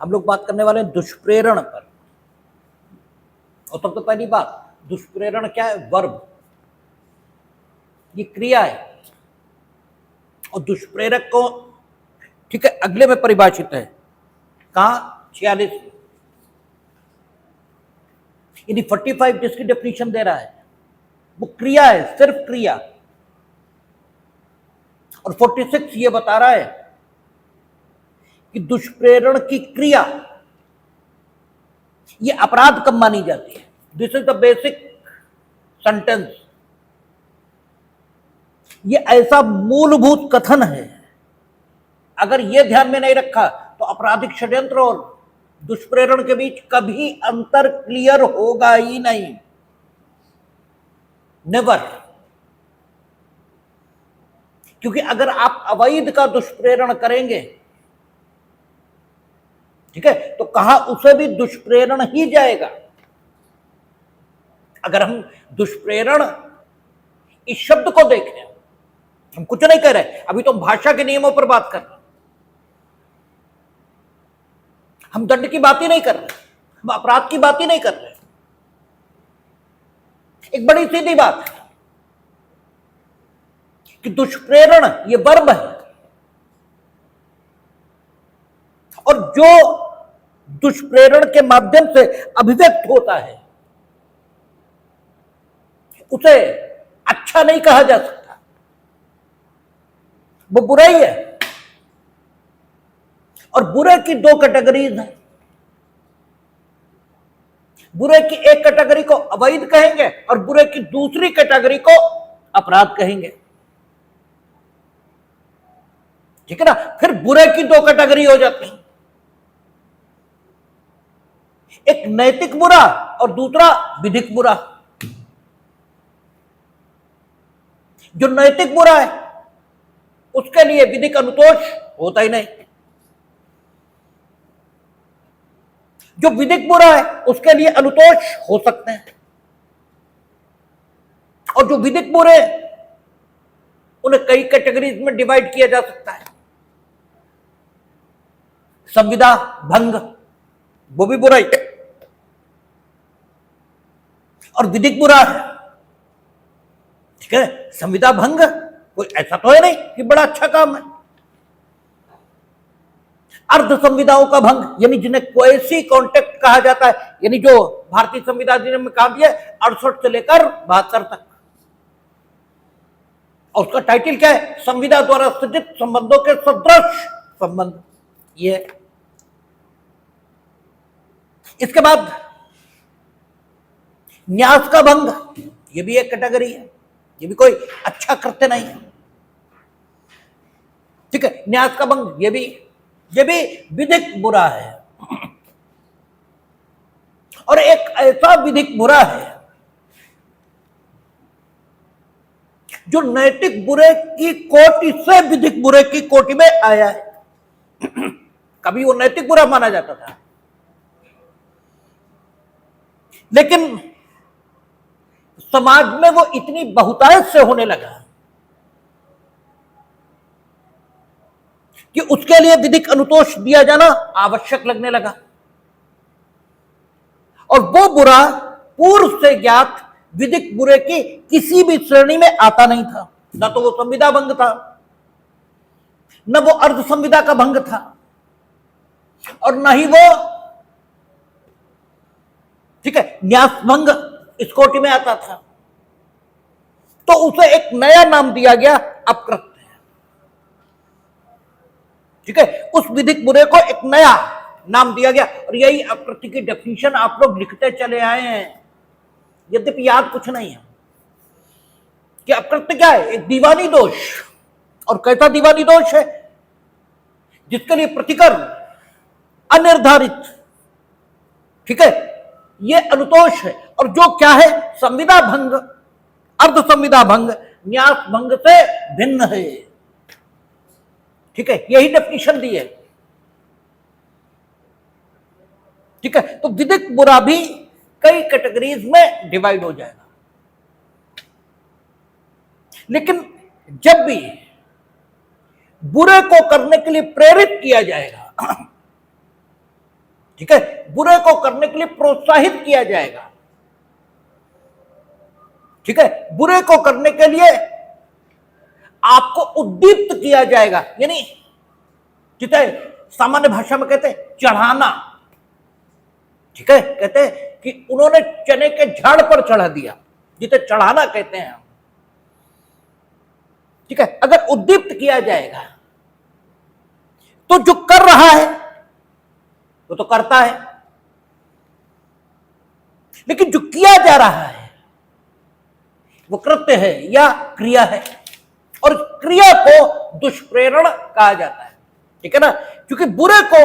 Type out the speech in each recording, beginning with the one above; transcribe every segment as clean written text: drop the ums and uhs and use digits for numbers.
हम लोग बात करने वाले हैं दुष्प्रेरण पर। और सबसे पहली बात, दुष्प्रेरण क्या है? वर्ब, ये क्रिया है। और दुष्प्रेरक को ठीक है अगले में परिभाषित है, कहा 46, यानी 45 जिसकी डेफिनेशन दे रहा है वो क्रिया है, सिर्फ क्रिया। और 46 ये बता रहा है कि दुष्प्रेरण की क्रिया ये अपराध कब मानी जाती है। This is the basic sentence. ये ऐसा मूलभूत कथन है, अगर ये ध्यान में नहीं रखा तो आपराधिक षड्यंत्र और दुष्प्रेरण के बीच कभी अंतर क्लियर होगा ही नहीं, नेवर। क्योंकि अगर आप अवैध का दुष्प्रेरण करेंगे, ठीक है, तो कहा उसे भी दुष्प्रेरण ही जाएगा। अगर हम दुष्प्रेरण इस शब्द को देखें, हम कुछ नहीं कह रहे, अभी तो हम भाषा के नियमों पर बात कर रहे हैं, हम दंड की बात ही नहीं कर रहे, हम अपराध की बात ही नहीं कर रहे। एक बड़ी सीधी बात है कि दुष्प्रेरण ये वर्ब है, और जो दुष्प्रेरण के माध्यम से अभिव्यक्त होता है उसे अच्छा नहीं कहा जा सकता, वो बुराई है। और बुरे की दो कैटेगरीज हैं। बुरे की एक कैटेगरी को अवैध कहेंगे और बुरे की दूसरी कैटेगरी को अपराध कहेंगे, ठीक है ना। फिर बुरे की दो कैटेगरी हो जाती है, एक नैतिक बुरा और दूसरा विधिक बुरा। जो नैतिक बुरा है उसके लिए विधिक अनुतोष होता ही नहीं, जो विधिक बुरा है उसके लिए अनुतोष हो सकते हैं, और जो विधिक बुरे उन्हें कई कैटेगरीज में डिवाइड किया जा सकता है। संविदा भंग वो भी बुराई है, और विधिक बुरा है, ठीक है। संविदा भंग कोई ऐसा तो है नहीं कि बड़ा अच्छा काम है। अर्ध संविदाओं का भंग, यानी जिन्हें क्वेसी कॉन्टेक्ट कहा जाता है, यानी जो भारतीय संविधान में काम दिया 68 से लेकर 72 तक, और उसका टाइटल क्या है? संविदा द्वारा सृजित संबंधों के सदृश संबंध। ये इसके बाद न्यास का भंग, ये भी एक कैटेगरी है, ये भी कोई अच्छा कृत्य नहीं है, ठीक है। न्यास का भंग ये भी विधिक बुरा है। और एक ऐसा विधिक बुरा है जो नैतिक बुरे की कोटि से विधिक बुरे की कोटि में आया है। कभी वो नैतिक बुरा माना जाता था, लेकिन समाज में वो इतनी बहुतायत से होने लगा कि उसके लिए विधिक अनुतोष दिया जाना आवश्यक लगने लगा, और वो बुरा पूर्व से ज्ञात विधिक बुरे की किसी भी श्रेणी में आता नहीं था। न तो वो संविदा भंग था, न वो अर्ध संविदा का भंग था, और न ही वो, ठीक है, न्यास भंग इस कोटि में आता था। तो उसे एक नया नाम दिया गया, अपकृत्य, ठीक है। उस विधिक बुरे को एक नया नाम दिया गया, और यही अपकृत्य की डेफिनेशन आप लोग लिखते चले आए हैं, यद्यपि याद कुछ नहीं है कि अपकृत्य क्या है। एक दीवानी दोष, और कैसा दीवानी दोष है? जिसके लिए प्रतिकर अनिर्धारित, ठीक है, ये अनुतोष है। और जो क्या है? संविदा भंग, अर्ध संविदा भंग न्यास भंग से भिन्न है, ठीक है। यही डेफिनेशन दी है, ठीक है। तो विधिक बुरा भी कई कैटेगरीज में डिवाइड हो जाएगा, लेकिन जब भी बुरे को करने के लिए प्रेरित किया जाएगा ठीक है, बुरे को करने के लिए प्रोत्साहित किया जाएगा, ठीक है, बुरे को करने के लिए आपको उद्दीप्त किया जाएगा, यानी ठीक है, सामान्य भाषा में कहते हैं चढ़ाना, ठीक है, कहते हैं कि उन्होंने चने के झाड़ पर चढ़ा दिया, जिसे चढ़ाना कहते हैं, ठीक है। अगर उद्दीप्त किया जाएगा तो जो कर रहा है वो तो करता है, लेकिन जो किया जा रहा है वो कृत्य है या क्रिया है, और क्रिया को दुष्प्रेरण कहा जाता है, ठीक है ना, क्योंकि बुरे को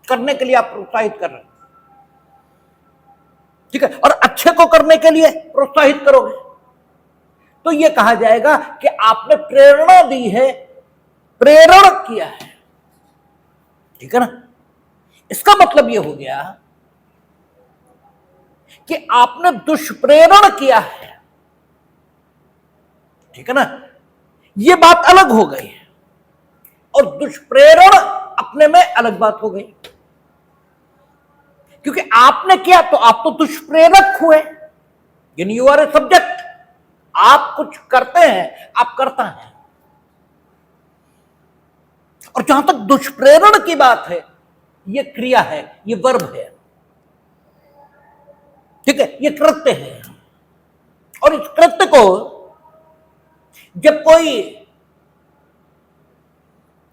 करने के लिए आप प्रोत्साहित कर रहे हैं, ठीक है, और अच्छे को करने के लिए प्रोत्साहित करोगे तो यह कहा जाएगा कि आपने प्रेरणा दी है, प्रेरण किया है, ठीक है ना। इसका मतलब यह हो गया कि आपने दुष्प्रेरण किया है, ठीक है ना, यह बात अलग हो गई, और दुष्प्रेरण अपने में अलग बात हो गई, क्योंकि आपने किया तो आप तो दुष्प्रेरक हुए, यानी यू आर ए सब्जेक्ट, आप कुछ करते हैं, आप करता है। और जहां तक दुष्प्रेरण की बात है, यह क्रिया है, यह वर्ब है, ठीक है, यह कृत्य है, और इस कृत्य को जब कोई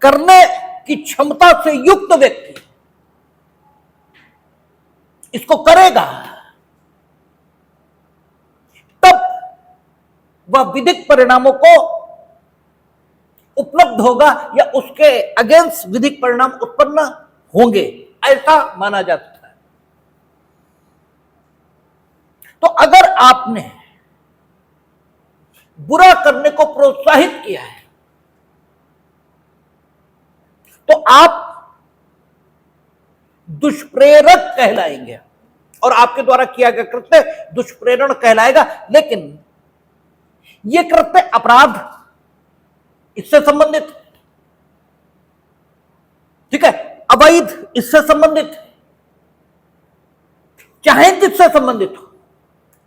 करने की क्षमता से युक्त व्यक्ति इसको करेगा, तब वह विधिक परिणामों को उपलब्ध होगा या उसके अगेंस्ट विधिक परिणाम उत्पन्न होंगे, ऐसा माना जा सकता है। तो अगर आपने बुरा करने को प्रोत्साहित किया है तो आप दुष्प्रेरक कहलाएंगे, और आपके द्वारा किया गया कृत्य दुष्प्रेरण कहलाएगा, लेकिन यह कृत्य अपराध इससे संबंधित, ठीक है, अवैध इससे संबंधित, चाहे किससे संबंधित हो,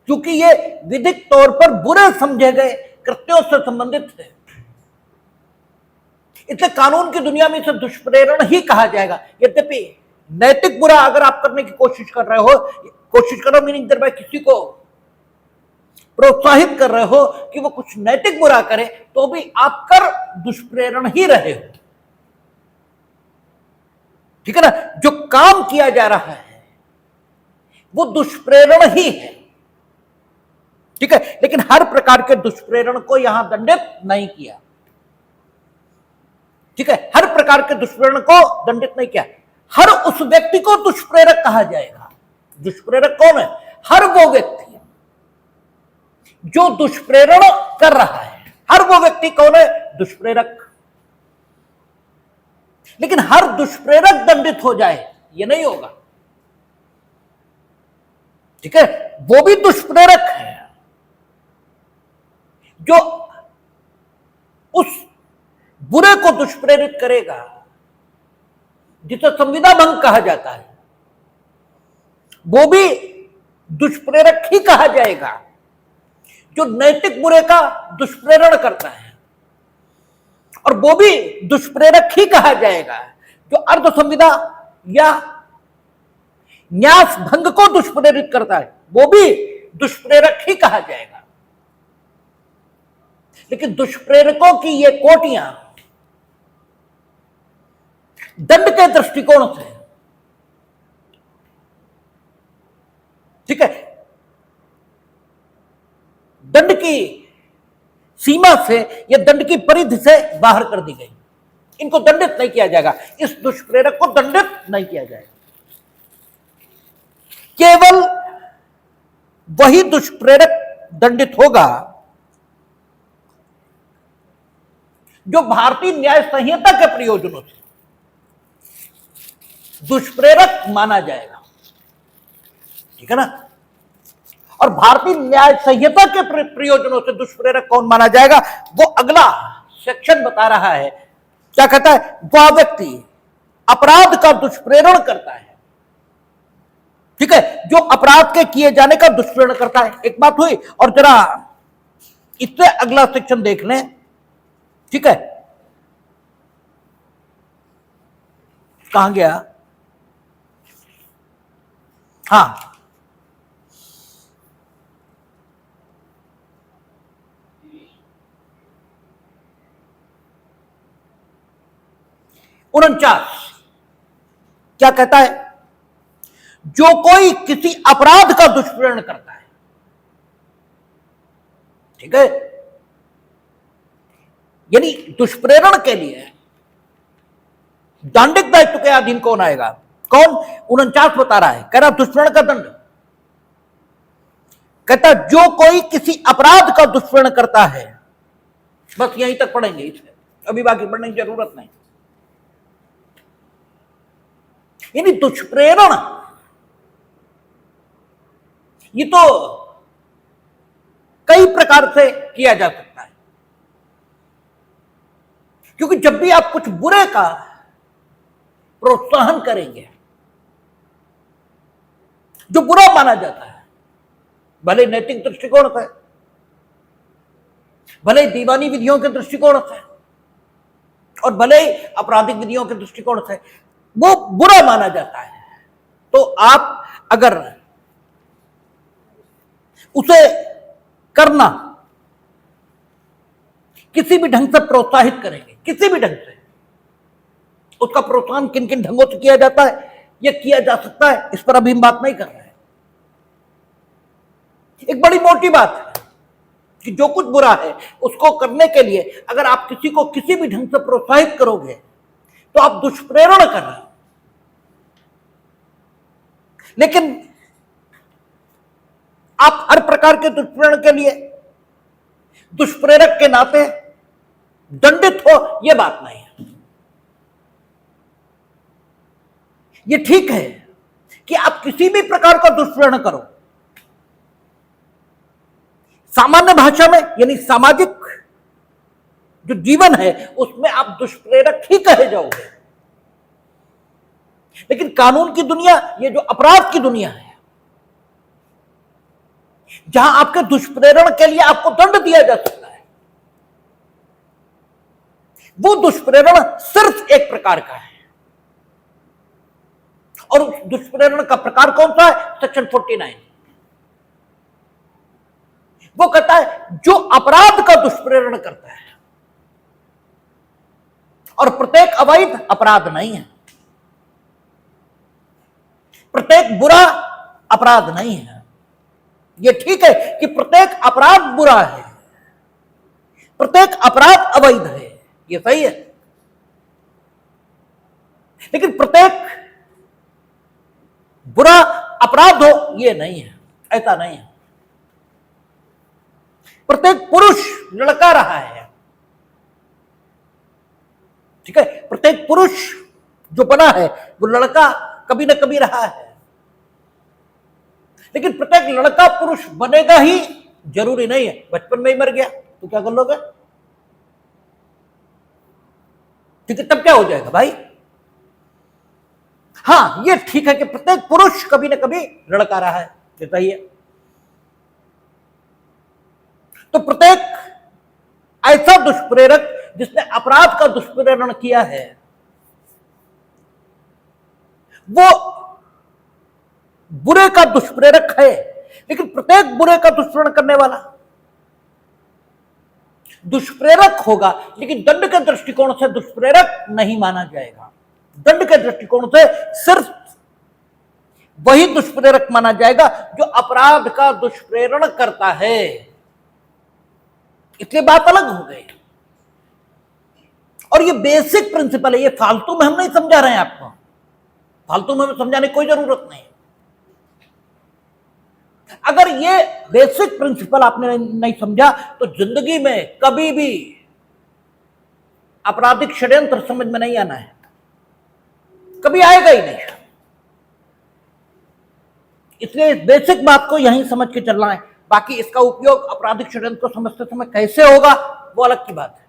क्योंकि ये विधिक तौर पर बुरे समझे गए कृत्यों से संबंधित है, इसलिए कानून की दुनिया में इसे दुष्प्रेरण ही कहा जाएगा। यद्यपि नैतिक बुरा अगर आप करने की कोशिश कर रहे हो मीनिंग दरबार किसी को प्रोत्साहित कर रहे हो कि वो कुछ नैतिक बुरा करे, तो भी आप कर दुष्प्रेरण ही रहे हो, ठीक है ना। जो काम किया जा रहा है वो दुष्प्रेरण ही है, ठीक है, लेकिन हर प्रकार के दुष्प्रेरण को यहां दंडित नहीं किया, ठीक है, हर प्रकार के दुष्प्रेरण को दंडित नहीं किया। हर उस व्यक्ति को दुष्प्रेरक कहा जाएगा। दुष्प्रेरक कौन है? हर वो व्यक्ति जो दुष्प्रेरण कर रहा है, हर वो व्यक्ति कौन है? दुष्प्रेरक। लेकिन हर दुष्प्रेरक दंडित हो जाए ये नहीं होगा, ठीक है, वो भी दुष्प्रेरक है जो उस बुरे को दुष्प्रेरित करेगा जिसे संविदा भंग कहा जाता है, वो भी दुष्प्रेरक ही कहा जाएगा जो नैतिक बुरे का दुष्प्रेरण करता है, और वो भी दुष्प्रेरक ही कहा जाएगा जो अर्ध संविदा या न्यास भंग को दुष्प्रेरित करता है, वो भी दुष्प्रेरक ही कहा जाएगा। लेकिन दुष्प्रेरकों की ये कोटियां दंड के दृष्टिकोण से, ठीक है, दंड की सीमा से या दंड की परिधि से बाहर कर दी गई। इनको दंडित नहीं किया जाएगा, इस दुष्प्रेरक को दंडित नहीं किया जाएगा। केवल वही दुष्प्रेरक दंडित होगा जो भारतीय न्याय संहिता के प्रयोजनों से दुष्प्रेरक माना जाएगा, ठीक है ना। और भारतीय न्याय संहिता के प्रयोजनों से दुष्प्रेरक कौन माना जाएगा, वो अगला सेक्शन बता रहा है। क्या कहता है? वह व्यक्ति अपराध का दुष्प्रेरण करता है जो अपराध के किए जाने का दुष्प्रेरण करता है। एक बात हुई। और जरा इससे अगला सेक्शन देख लें, ठीक है, कहां गया? हां, उनचास क्या कहता है? जो कोई किसी अपराध का दुष्प्रेरण करता है, ठीक है, यानी दुष्प्रेरण के लिए दंडिक दायित्व के अधीन कौन आएगा? कौन? 49 बता रहा है, कह रहा दुष्प्रेरण का दंड, कहता जो कोई किसी अपराध का दुष्प्रेरण करता है। बस यहीं तक पढ़ेंगे, इसे अभी बाकी पढ़ने की जरूरत नहीं। यानी दुष्प्रेरण ये तो कई प्रकार से किया जा सकता है, क्योंकि जब भी आप कुछ बुरे का प्रोत्साहन करेंगे, जो बुरा माना जाता है, भले नैतिक दृष्टिकोण से, भले दीवानी विधियों के दृष्टिकोण से, और भले आपराधिक विधियों के दृष्टिकोण से वो बुरा माना जाता है, तो आप अगर उसे करना किसी भी ढंग से प्रोत्साहित करेंगे, किसी भी ढंग से, उसका प्रोत्साहन किन किन ढंगों से किया जाता है, यह किया जा सकता है, इस पर अभी हम बात नहीं कर रहे हैं। एक बड़ी मोटी बात है कि जो कुछ बुरा है उसको करने के लिए अगर आप किसी को किसी भी ढंग से प्रोत्साहित करोगे तो आप दुष्प्रेरण कर रहे हो। लेकिन आप हर प्रकार के दुष्प्रेरण के लिए दुष्प्रेरक के नाते दंडित हो, यह बात नहीं है। यह ठीक है कि आप किसी भी प्रकार का दुष्प्रेरण करो, सामान्य भाषा में यानी सामाजिक जो जीवन है उसमें आप दुष्प्रेरक ही कहे जाओगे। लेकिन कानून की दुनिया, ये जो अपराध की दुनिया है, जहां आपके दुष्प्रेरण के लिए आपको दंड दिया जा सकता है, वो दुष्प्रेरण सिर्फ एक प्रकार का है। और उस दुष्प्रेरण का प्रकार कौन सा है? सेक्शन 49 वो कहता है जो अपराध का दुष्प्रेरण करता है, और प्रत्येक अवैध अपराध नहीं है, प्रत्येक बुरा अपराध नहीं है। यह ठीक है कि प्रत्येक अपराध बुरा है, प्रत्येक अपराध अवैध है, यह सही है। लेकिन प्रत्येक बुरा अपराध हो यह नहीं है, ऐसा नहीं है। प्रत्येक पुरुष लड़का रहा है, ठीक है, प्रत्येक पुरुष जो बना है वो लड़का कभी ना कभी रहा है। लेकिन प्रत्येक लड़का पुरुष बनेगा ही जरूरी नहीं है। बचपन में ही मर गया तो क्या कर लोगे? ठीक है, तब क्या हो जाएगा भाई? हां, ये ठीक है कि प्रत्येक पुरुष कभी ना कभी लड़का रहा है, ये सही है। तो प्रत्येक ऐसा दुष्प्रेरक जिसने अपराध का दुष्प्रेरण किया है वो बुरे का दुष्प्रेरक है। लेकिन प्रत्येक बुरे का दुष्प्रेरण करने वाला दुष्प्रेरक होगा, लेकिन दंड के दृष्टिकोण से दुष्प्रेरक नहीं माना जाएगा। दंड के दृष्टिकोण से सिर्फ वही दुष्प्रेरक माना जाएगा जो अपराध का दुष्प्रेरण करता है। इसलिए बात अलग हो गई। और ये बेसिक प्रिंसिपल है, ये फालतू में हम नहीं समझा रहे हैं आपको, फालतू में समझाने की कोई जरूरत नहीं। अगर ये बेसिक प्रिंसिपल आपने नहीं समझा तो जिंदगी में कभी भी आपराधिक षड्यंत्र समझ में नहीं आना है, कभी आएगा ही नहीं। इसलिए इस बेसिक बात को यहीं समझ के चलना है। बाकी इसका उपयोग आपराधिक षड्यंत्र को समझते समय कैसे होगा वो अलग की बात है।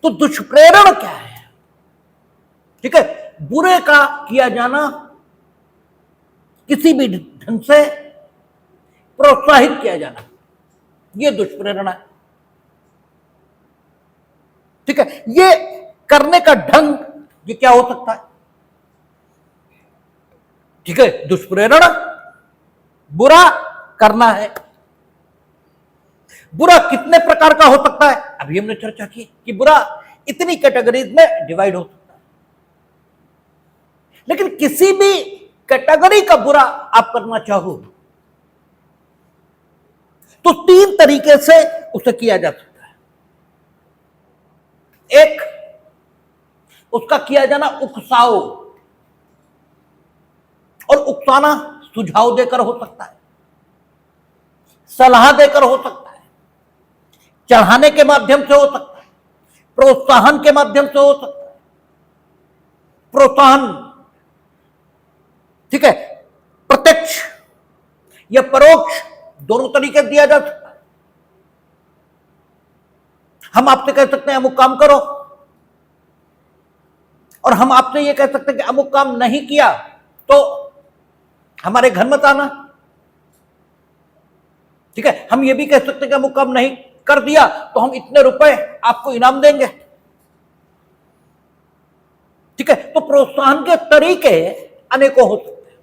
तो दुष्प्रेरण क्या है? ठीक है, बुरे का किया जाना किसी भी ढंग से प्रोत्साहित किया जाना, ये दुष्प्रेरणा है। ठीक है, ये करने का ढंग ये क्या हो सकता है? ठीक है, दुष्प्रेरणा बुरा करना है। बुरा कितने प्रकार का हो सकता है? अभी हमने चर्चा की कि बुरा इतनी कैटेगरीज में डिवाइड हो सकता है, लेकिन किसी भी कैटेगरी का बुरा आप करना चाहो तो 3 तरीके से उसे किया जा सकता है। एक, उसका किया जाना उकसाओ, और उकसाना सुझाव देकर हो सकता है, सलाह देकर हो सकता है, चढ़ाने के माध्यम से हो सकता है, प्रोत्साहन के माध्यम से हो सकता है। प्रोत्साहन, ठीक है, प्रत्यक्ष या परोक्ष दोनों तरीके दिया जा सकता है। हम आपसे कह सकते हैं अमुक काम करो, और हम आपसे यह कह सकते हैं कि अमुक काम नहीं किया तो हमारे घर मत आना। ठीक है, हम ये भी कह सकते हैं कि अमुक काम नहीं कर दिया तो हम इतने रुपए आपको इनाम देंगे। ठीक है, तो प्रोत्साहन के तरीके अनेकों हो सकते हैं,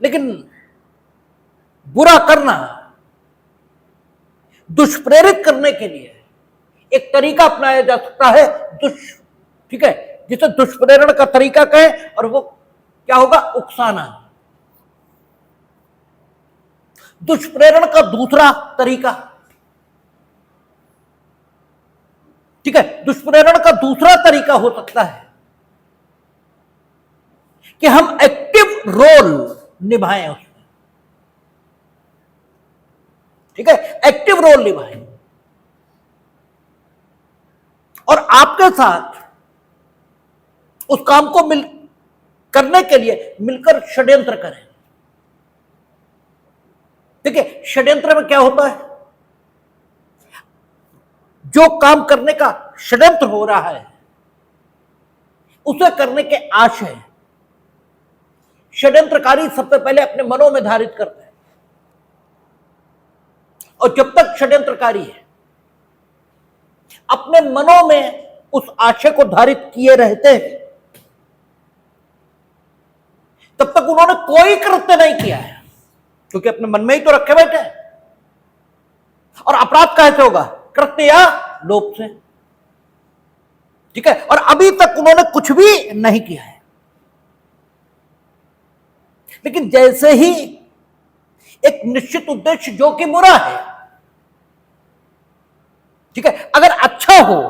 लेकिन बुरा करना, दुष्प्रेरित करने के लिए एक तरीका अपनाया जा सकता है ठीक है, जिसे दुष्प्रेरण का तरीका कहें, और वो क्या होगा? उकसाना। दुष्प्रेरण का दूसरा तरीका, ठीक है, दुष्प्रेरण का दूसरा तरीका हो सकता है कि हम एक्टिव रोल निभाएं उसमें। ठीक है, एक्टिव रोल निभाएं और आपके साथ उस काम को करने के लिए मिलकर षड्यंत्र करें। देखिए, षड्यंत्र में क्या होता है? जो काम करने का षड्यंत्र हो रहा है उसे करने के आशय षड्यंत्रकारी सबसे पहले अपने मनों में धारित करते हैं, और जब तक षड्यंत्रकारी है अपने मनों में उस आशय को धारित किए रहते हैं, तब तक उन्होंने कोई कृत्य नहीं किया है, क्योंकि अपने मन में ही तो रखे बैठे हैं। और अपराध कैसे होगा? कृत्य या लोभ से। ठीक है, और अभी तक उन्होंने कुछ भी नहीं किया है, लेकिन जैसे ही एक निश्चित उद्देश्य जो कि बुरा है, ठीक है, अगर अच्छा हो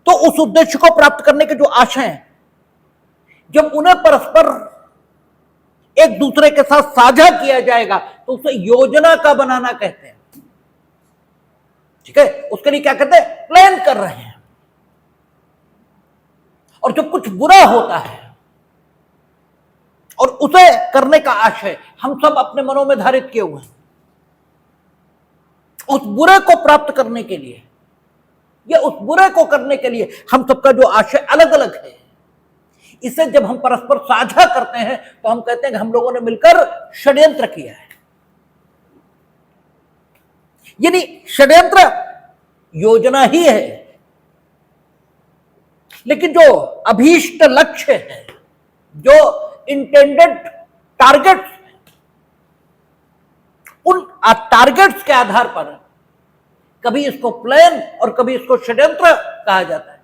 तो उस उद्देश्य को प्राप्त करने के जो आशय हैं, जब उन्हें परस्पर एक दूसरे के साथ साझा किया जाएगा तो उसे योजना का बनाना कहते हैं। ठीक है, उसके लिए क्या कहते हैं? प्लान कर रहे हैं। और जब कुछ बुरा होता है और उसे करने का आशय हम सब अपने मनों में धारित किए हुए हैं, उस बुरे को प्राप्त करने के लिए या उस बुरे को करने के लिए हम सबका जो आशय अलग अलग है, इसे जब हम परस्पर साझा करते हैं तो हम कहते हैं कि हम लोगों ने मिलकर षड्यंत्र किया है। यानी षड्यंत्र योजना ही है, लेकिन जो अभीष्ट लक्ष्य है, जो इंटेंडेड टारगेट्स, उन टारगेट्स के आधार पर कभी इसको प्लान और कभी इसको षड्यंत्र कहा जाता है।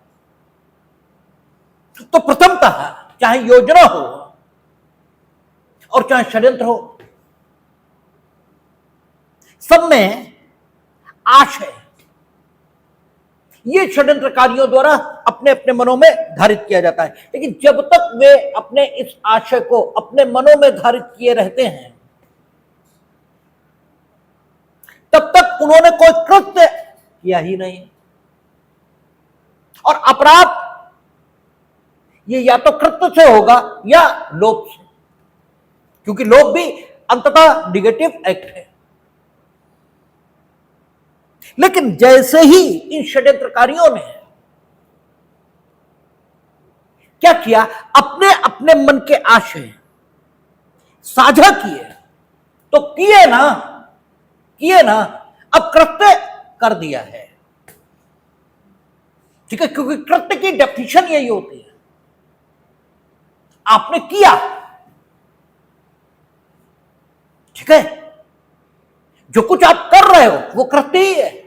तो प्रथमतः चाहे योजना हो और चाहे षड्यंत्र हो, सब में आशय ये षड्यंत्रकारियों द्वारा अपने अपने मनों में धारित किया जाता है। लेकिन जब तक वे अपने इस आशय को अपने मनों में धारित किए रहते हैं, तब तक उन्होंने कोई कृत्य किया ही नहीं। और अपराध ये या तो कृत्य से होगा या लोभ से, क्योंकि लोभ भी अंततः निगेटिव एक्ट है। लेकिन जैसे ही इन षड्यंत्रकारियों ने क्या किया, अपने अपने मन के आशय साझा किए, तो किए ना, अब कृत्य कर दिया है। ठीक है, क्योंकि कृत्य की डेफिनेशन यही होती है, आपने किया। ठीक है, जो कुछ आप कर रहे हो वो कृत्य ही है।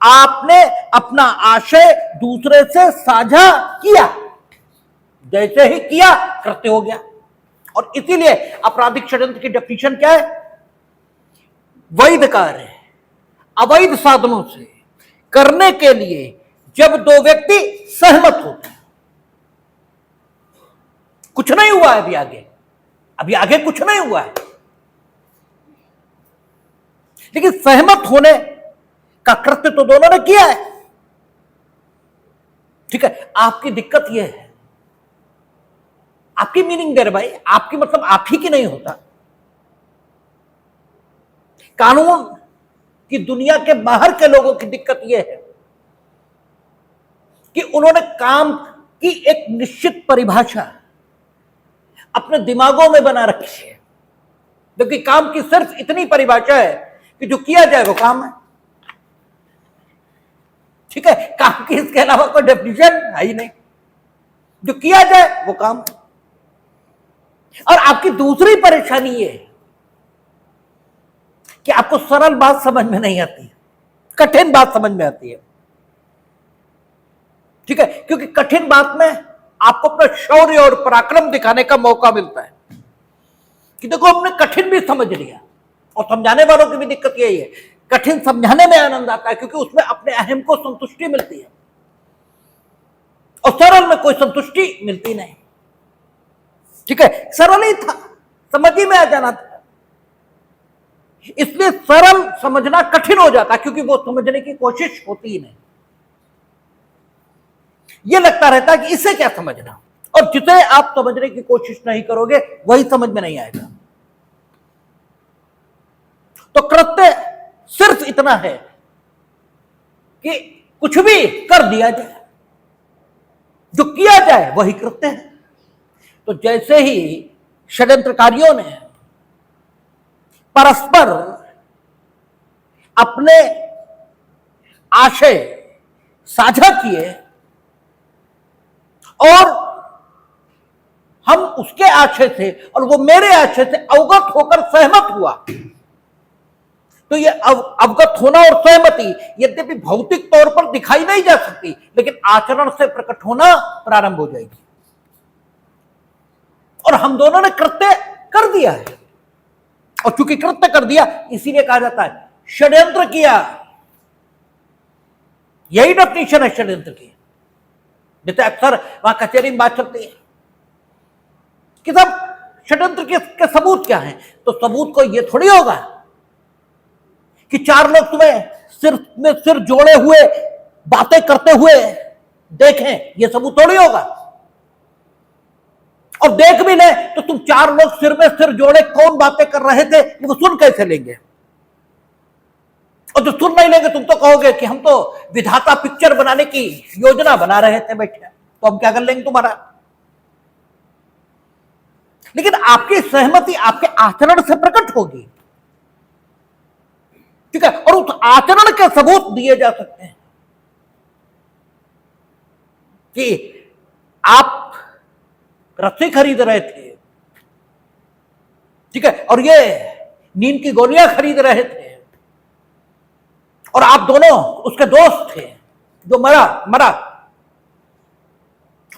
आपने अपना आशय दूसरे से साझा किया, जैसे ही किया कृत्य हो गया। और इसीलिए आपराधिक षड्यंत्र की डेफिनेशन क्या है, वैध कार्य अवैध साधनों से करने के लिए जब दो व्यक्ति सहमत होते हैं। कुछ नहीं हुआ है अभी आगे कुछ नहीं हुआ है, लेकिन सहमत होने का कृत्य तो दोनों ने किया है। ठीक है, आपकी दिक्कत यह है, आपकी मीनिंग दे रहे भाई, आपकी मतलब आप ही की नहीं होता। कानून की दुनिया के बाहर के लोगों की दिक्कत यह है कि उन्होंने काम की एक निश्चित परिभाषा अपने दिमागों में बना रखी है, क्योंकि काम की सिर्फ इतनी परिभाषा है कि जो किया जाए वो काम है। ठीक है, काम की इसके अलावा कोई डेफिनेशन है ही नहीं, जो किया जाए वो काम है। और आपकी दूसरी परेशानी ये है कि आपको सरल बात समझ में नहीं आती, कठिन बात समझ में आती है। ठीक है, क्योंकि कठिन बात में आपको अपना शौर्य और पराक्रम दिखाने का मौका मिलता है कि देखो हमने कठिन भी समझ लिया। और समझाने वालों की भी दिक्कत यही है, कठिन समझाने में आनंद आता है क्योंकि उसमें अपने अहम को संतुष्टि मिलती है, और सरल में कोई संतुष्टि मिलती नहीं। ठीक है, सरल ही था, समझ ही में आ जाना था, इसलिए सरल समझना कठिन हो जाता क्योंकि वो समझने की कोशिश होती ही नहीं। ये लगता रहता है कि इसे क्या समझना, और जिसे आप समझने की कोशिश नहीं करोगे वही समझ में नहीं आएगा। तो कृत्य सिर्फ इतना है कि कुछ भी कर दिया जाए, जो किया जाए वही कृत्य है। तो जैसे ही षड्यंत्रकारियों ने परस्पर अपने आशय साझा किए और हम उसके आशय से और वो मेरे आशय से अवगत होकर सहमत हुआ, तो ये अवगत होना और सहमति यद्यपि भौतिक तौर पर दिखाई नहीं जा सकती, लेकिन आचरण से प्रकट होना प्रारंभ हो जाएगी। और हम दोनों ने कृत्य कर दिया है, और चूंकि कृत्य कर दिया इसीलिए कहा जाता है षड्यंत्र किया। यही डेफिनेशन है षड्यंत्र की। जैसे अक्सर वहां कचहरी में बात चलती है कि सब षड्यंत्र के सबूत क्या हैं, तो सबूत को यह थोड़ी होगा कि चार लोग तुम्हें सिर में सिर जोड़े हुए बातें करते हुए देखें, यह सबूत थोड़ी होगा। और देख भी ले तो तुम चार लोग सिर में सिर जोड़े कौन बातें कर रहे थे वो सुन कैसे लेंगे? और जो सुन नहीं लेंगे तुम तो कहोगे कि हम तो विधाता पिक्चर बनाने की योजना बना रहे थे बैठे, तो हम क्या कर लेंगे तुम्हारा। लेकिन आपकी सहमति आपके आचरण से प्रकट होगी। ठीक है, और उस आचरण के सबूत दिए जा सकते हैं कि आप रस्सी खरीद रहे थे, ठीक है, और ये नींद की गोलियां खरीद रहे थे, और आप दोनों उसके दोस्त थे जो मरा,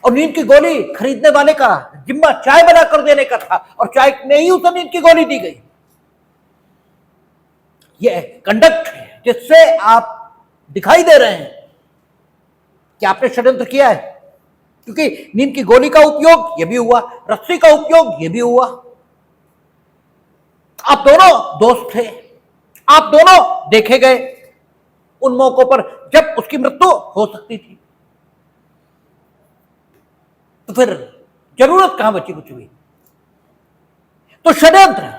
और नींद की गोली खरीदने वाले का जिम्मा चाय बना कर देने का था, और चाय में ही उसे नींद की गोली दी गई। ये कंडक्ट है जिससे आप दिखाई दे रहे हैं कि आपने षड्यंत्र किया है, क्योंकि नींद की गोली का उपयोग ये भी हुआ, रस्सी का उपयोग ये भी हुआ। आप दोनों दोस्त थे, आप दोनों देखे गए उन मौकों पर जब उसकी मृत्यु हो सकती थी, तो फिर जरूरत कहां बची कुछ भी। तो षड्यंत्र,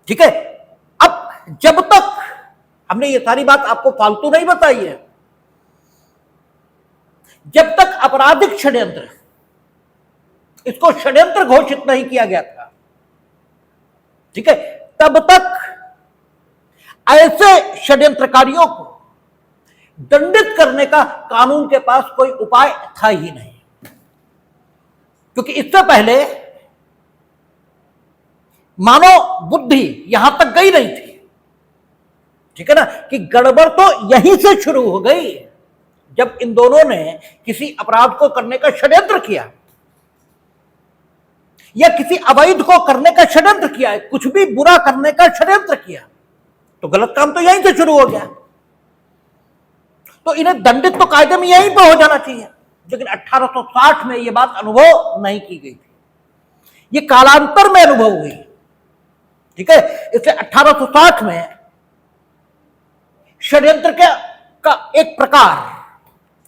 ठीक है। अब जब तक हमने ये सारी बात आपको फालतू नहीं बताई है, जब तक आपराधिक षड्यंत्र, इसको षड्यंत्र घोषित नहीं किया गया था, ठीक है, तब तक ऐसे षड्यंत्रकारियों को दंडित करने का कानून के पास कोई उपाय था ही नहीं। क्योंकि इससे पहले मानव बुद्धि यहां तक गई नहीं थी, ठीक है ना, कि गड़बड़ तो यहीं से शुरू हो गई जब इन दोनों ने किसी अपराध को करने का षड्यंत्र किया या किसी अवैध को करने का षड्यंत्र किया है, कुछ भी बुरा करने का षड्यंत्र किया, तो गलत काम तो यहीं से शुरू हो गया। तो इन्हें दंडित तो कायदे में यहीं पर हो जाना चाहिए, लेकिन 1860 में यह बात अनुभव नहीं की गई थी, ये कालांतर में अनुभव हुई, ठीक है। इसलिए 1860 में षड्यंत्र का एक प्रकार,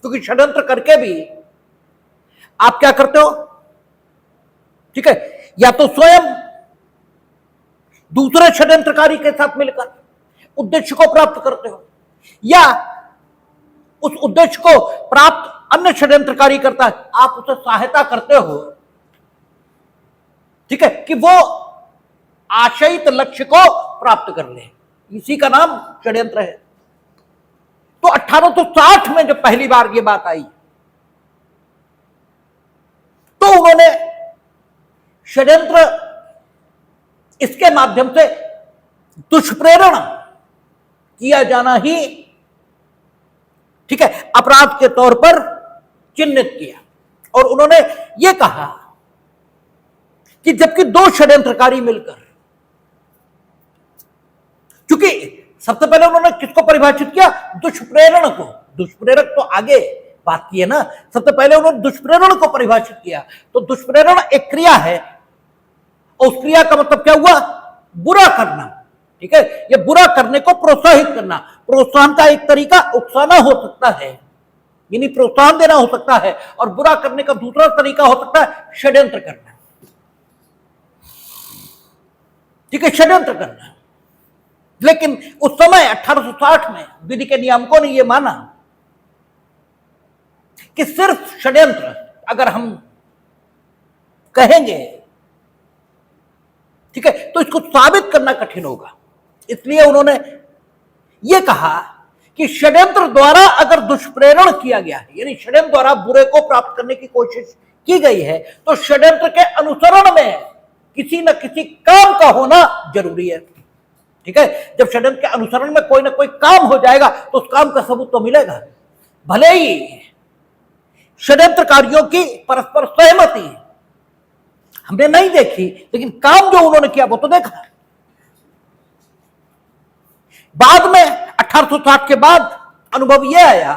क्योंकि षड्यंत्र करके भी आप क्या करते हो, ठीक है, या तो स्वयं दूसरे षड्यंत्रकारी के साथ मिलकर उद्देश्य को प्राप्त करते हो, या उस उद्देश्य को प्राप्त अन्य षड्यंत्रकारी करता है, आप उसे सहायता करते हो, ठीक है, कि वो आशयित लक्ष्य को प्राप्त कर ले, इसी का नाम षड्यंत्र है। तो 1860 में जब पहली बार ये बात आई तो उन्होंने षड्यंत्र इसके माध्यम से दुष्प्रेरण किया जाना ही, ठीक है, अपराध के तौर पर चिन्हित किया। और उन्होंने यह कहा कि जबकि दो षड्यंत्रकारी मिलकर, क्योंकि सबसे पहले उन्होंने किसको परिभाषित किया, दुष्प्रेरण को, दुष्प्रेरक तो आगे बात की है ना, सबसे पहले उन्होंने दुष्प्रेरण को परिभाषित किया। तो दुष्प्रेरण एक क्रिया है, और उस क्रिया का मतलब क्या हुआ, बुरा करना, ठीक है, ये बुरा करने को प्रोत्साहित करना। प्रोत्साहन का एक तरीका उकसाना हो सकता है, यानी प्रोत्साहन देना हो सकता है, और बुरा करने का दूसरा तरीका हो सकता है षड्यंत्र करना, ठीक है, षड्यंत्र करना। लेकिन उस समय 1860 में विधि के नियामकों ने यह माना कि सिर्फ षड्यंत्र अगर हम कहेंगे, ठीक है, तो इसको साबित करना कठिन होगा। इसलिए उन्होंने यह कहा कि षड्यंत्र द्वारा अगर दुष्प्रेरण किया गया है, यानी षड्यंत्र द्वारा बुरे को प्राप्त करने की कोशिश की गई है, तो षड्यंत्र के अनुसरण में किसी न किसी काम का होना जरूरी है, ठीक है। जब षड्यंत्र के अनुसरण में कोई ना कोई काम हो जाएगा तो उस काम का सबूत तो मिलेगा, भले ही षड्यंत्रकारियों की परस्पर सहमति हमने नहीं देखी, लेकिन काम जो उन्होंने किया वो तो देखा। बाद में 1860 के बाद अनुभव यह आया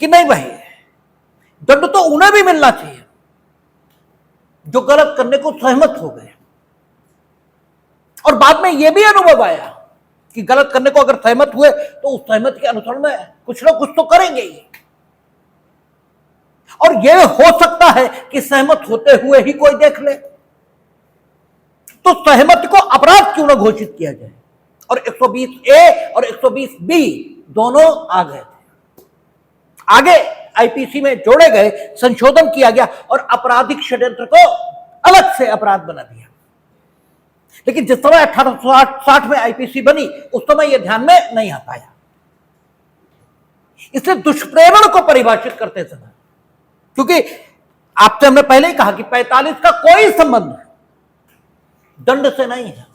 कि नहीं भाई, दंड तो उन्हें भी मिलना चाहिए जो गलत करने को सहमत हो गए। और बाद में यह भी अनुभव आया कि गलत करने को अगर सहमत हुए तो उस सहमति के अनुसरण में कुछ ना कुछ तो करेंगे ही, और यह हो सकता है कि सहमत होते हुए ही कोई देख ले, तो सहमति को अपराध क्यों ना घोषित किया जाए। और 120A और 120B दोनों आ गए थे, आगे आईपीसी में जोड़े गए, संशोधन किया गया और आपराधिक षड्यंत्र को अलग से अपराध बना दिया। लेकिन जिस समय 1860 में आईपीसी बनी उस समय यह ध्यान में नहीं आ पाया। इसलिए दुष्प्रेरण को परिभाषित करते समय, क्योंकि आपसे हमने पहले ही कहा कि 45 का कोई संबंध दंड से नहीं है।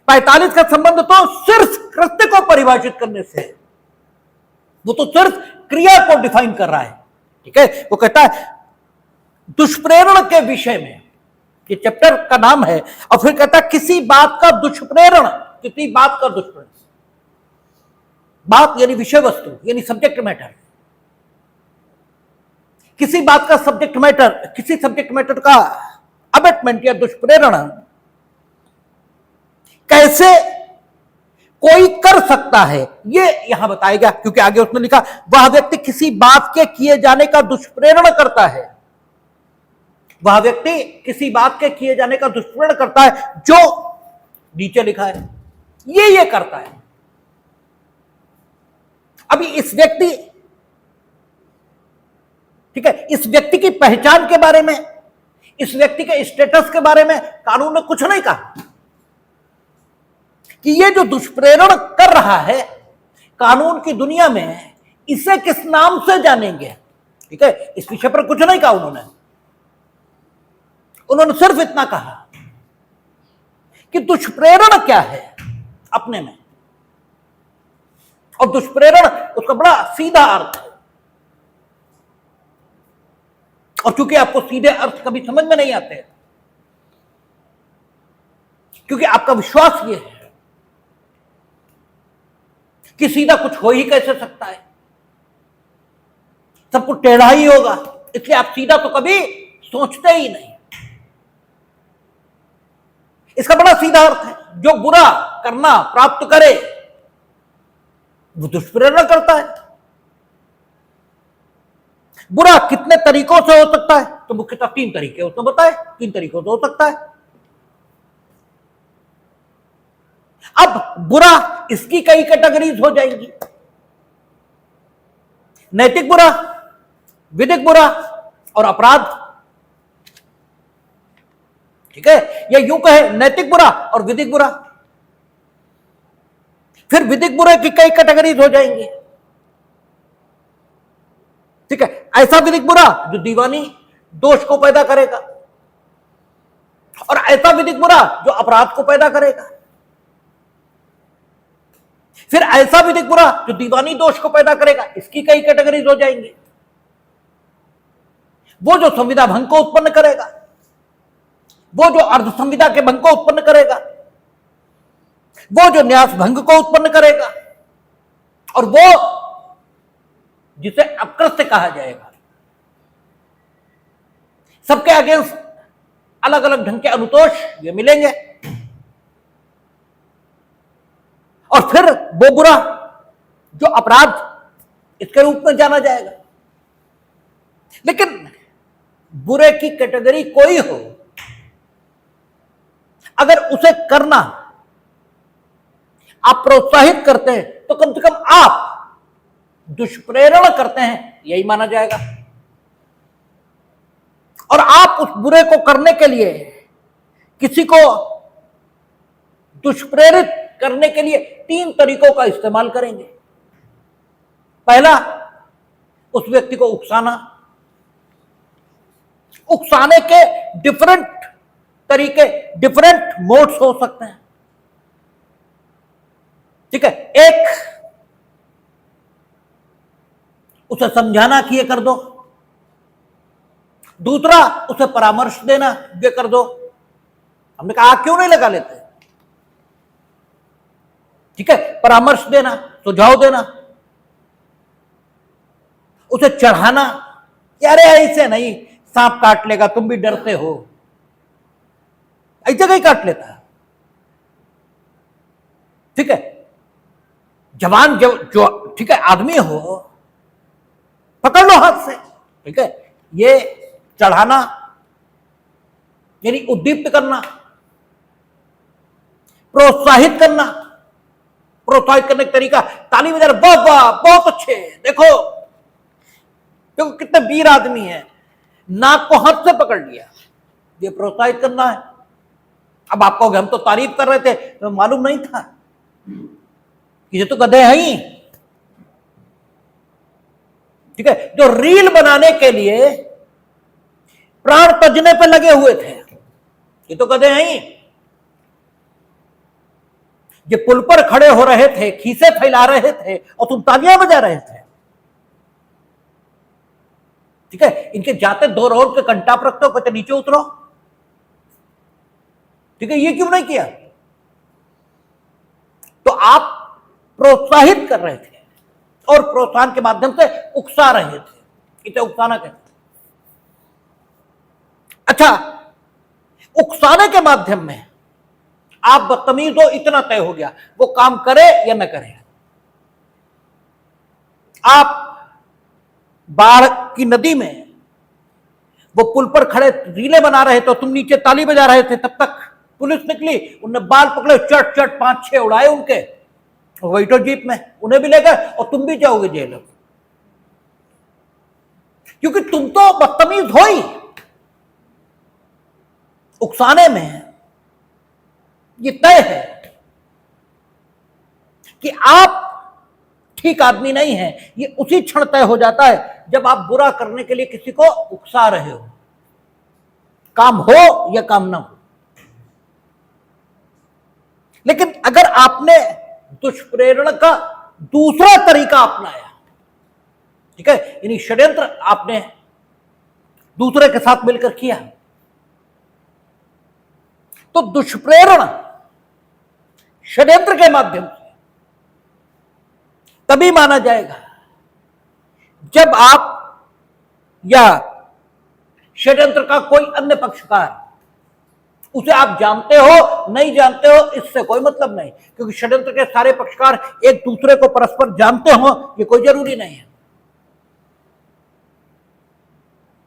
45 का संबंध तो सिर्फ कृत्य को परिभाषित करने से, वो तो सिर्फ क्रिया को डिफाइन कर रहा है, ठीक है। वो कहता है दुष्प्रेरण के विषय में, ये चैप्टर का नाम है, और फिर कहता है किसी बात का दुष्प्रेरण, किसी बात का दुष्प्रेरण, बात यानी विषय वस्तु यानी सब्जेक्ट मैटर, किसी बात का सब्जेक्ट मैटर, किसी सब्जेक्ट मैटर का अबेटमेंट या दुष्प्रेरण कैसे कोई कर सकता है, ये यहां बताएगा। क्योंकि आगे उसने लिखा वह व्यक्ति किसी बात के किए जाने का दुष्प्रेरण करता है, वह व्यक्ति किसी बात के किए जाने का दुष्प्रेरण करता है जो नीचे लिखा है ये करता है। अभी इस व्यक्ति, ठीक है, इस व्यक्ति की पहचान के बारे में, इस व्यक्ति के स्टेटस के बारे में कानून ने कुछ नहीं कहा कि ये जो दुष्प्रेरण कर रहा है कानून की दुनिया में, इसे किस नाम से जानेंगे। ठीक है, इस विषय पर कुछ नहीं कहा उन्होंने सिर्फ इतना कहा कि दुष्प्रेरण क्या है अपने में, और दुष्प्रेरण उसका बड़ा सीधा अर्थ है। और क्योंकि आपको सीधे अर्थ कभी समझ में नहीं आते, क्योंकि आपका विश्वास यह है कि सीधा कुछ हो ही कैसे सकता है, सब कुछ टेढ़ा ही होगा, इसलिए आप सीधा तो कभी सोचते ही नहीं। इसका बड़ा सीधा अर्थ है, जो बुरा करना प्राप्त करे वो दुष्प्रेरणा करता है। बुरा कितने तरीकों से हो सकता है, तो मुख्यतः 3 तरीके उसने बताए, 3 तरीकों से हो सकता है। अब बुरा, इसकी कई कैटेगरीज हो जाएंगी, नैतिक बुरा, विधिक बुरा और अपराध। ठीक है, या यूं कहे नैतिक बुरा और विधिक बुरा। फिर विधिक बुरे की कई कैटेगरीज हो जाएंगी। ठीक है, ऐसा विधिक बुरा जो दीवानी दोष को पैदा करेगा, और ऐसा विधिक बुरा जो अपराध को पैदा करेगा। फिर ऐसा विधिक बुरा जो दीवानी दोष को पैदा करेगा, इसकी कई कैटेगरीज हो जाएंगी। वो जो संविदा भंग को उत्पन्न करेगा, वो जो अर्ध संविदा के भंग को उत्पन्न करेगा, वो जो न्यास भंग को उत्पन्न करेगा, और वो जिसे अकृत्य कहा जाएगा। सबके अगेंस्ट अलग अलग ढंग के अनुतोष ये मिलेंगे। और फिर वो बुरा जो अपराध, इसके रूप में जाना जाएगा। लेकिन बुरे की कैटेगरी कोई हो, अगर उसे करना आप प्रोत्साहित करते हैं, तो कम से कम आप दुष्प्रेरण करते हैं, यही माना जाएगा। और आप उस बुरे को करने के लिए, किसी को दुष्प्रेरित करने के लिए 3 तरीकों का इस्तेमाल करेंगे। पहला, उस व्यक्ति को उकसाना। उकसाने के डिफरेंट तरीके, डिफरेंट मोड्स हो सकते हैं। ठीक है, एक, उसे समझाना कि ये कर दो। दूसरा, उसे परामर्श देना, ये कर दो। हमने कहा क्यों नहीं लगा लेते। ठीक है, परामर्श देना, सुझाव देना। उसे चढ़ाना, यार ऐसे नहीं, सांप काट लेगा, तुम भी डरते हो, ऐसे कहीं काट लेता है। ठीक है, जवान जो ठीक है आदमी हो, पकड़ लो हाथ से। ठीक है, ये चढ़ाना यानी उद्दीप्त करना, प्रोत्साहित करना। प्रोत्साहित करने का तरीका, ताली बजा, वाह वाह बहुत अच्छे, देखो देखो कितने वीर आदमी है, नाक को हाथ से पकड़ लिया, ये प्रोत्साहित करना है। अब आपको हम तो तारीफ कर रहे थे, तो मालूम नहीं था कि ये तो गधे हैं ही। ठीक है, जो रील बनाने के लिए प्राण तजने पे लगे हुए थे, ये तो गधे हैं ही। ये पुल पर खड़े हो रहे थे, खीसे फैला रहे थे, और तुम तालियां बजा रहे थे। ठीक है, इनके जाते 2 रोड के कंटाप रखते हो, कहते नीचे उतरो। ठीक है, ये क्यों नहीं किया? तो आप प्रोत्साहित कर रहे थे, और प्रोत्साहन के माध्यम से उकसा रहे थे, इसे उकसाना कहते। अच्छा, उकसाने के माध्यम में आप बदतमीज हो, इतना तय हो गया, वो काम करे या न करे। आप बाढ़ की नदी में वो पुल पर खड़े रीले बना रहे थे, तुम नीचे ताली बजा रहे थे, तब तक पुलिस निकली, उनने बाल पकड़े, चट चट 5-6 उड़ाए उनके, वही तो जीप में उन्हें भी ले गए और तुम भी जाओगे जेल, क्योंकि तुम तो बदतमीज हो ही उकसाने में। ये तय है कि आप ठीक आदमी नहीं है। ये उसी क्षण तय हो जाता है जब आप बुरा करने के लिए किसी को उकसा रहे हो, काम हो या काम ना हो। लेकिन अगर आपने दुष्प्रेरण का दूसरा तरीका अपनाया, ठीक है, यानी षड्यंत्र आपने दूसरे के साथ मिलकर किया, तो दुष्प्रेरण षड्यंत्र के माध्यम से तभी माना जाएगा जब आप या षड्यंत्र का कोई अन्य पक्षकार, उसे आप जानते हो नहीं जानते हो इससे कोई मतलब नहीं, क्योंकि षड्यंत्र के सारे पक्षकार एक दूसरे को परस्पर जानते हो ये कोई जरूरी नहीं है।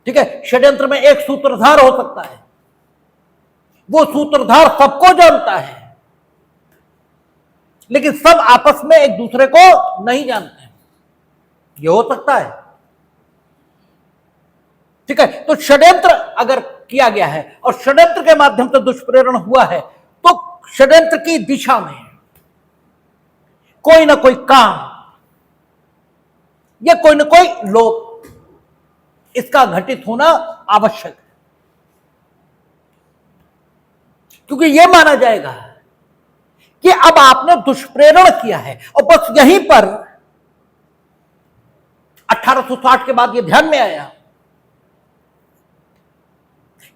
ठीक है, षड्यंत्र में एक सूत्रधार हो सकता है, वो सूत्रधार सबको जानता है, लेकिन सब आपस में एक दूसरे को नहीं जानते हैं, ये हो सकता है। ठीक है, तो षड्यंत्र अगर किया गया है और षड्यंत्र के माध्यम से दुष्प्रेरण हुआ है, तो षड्यंत्र की दिशा में कोई ना कोई काम या कोई ना कोई लोप इसका घटित होना आवश्यक है, क्योंकि यह माना जाएगा कि अब आपने दुष्प्रेरण किया है। और बस यहीं पर 1860 के बाद यह ध्यान में आया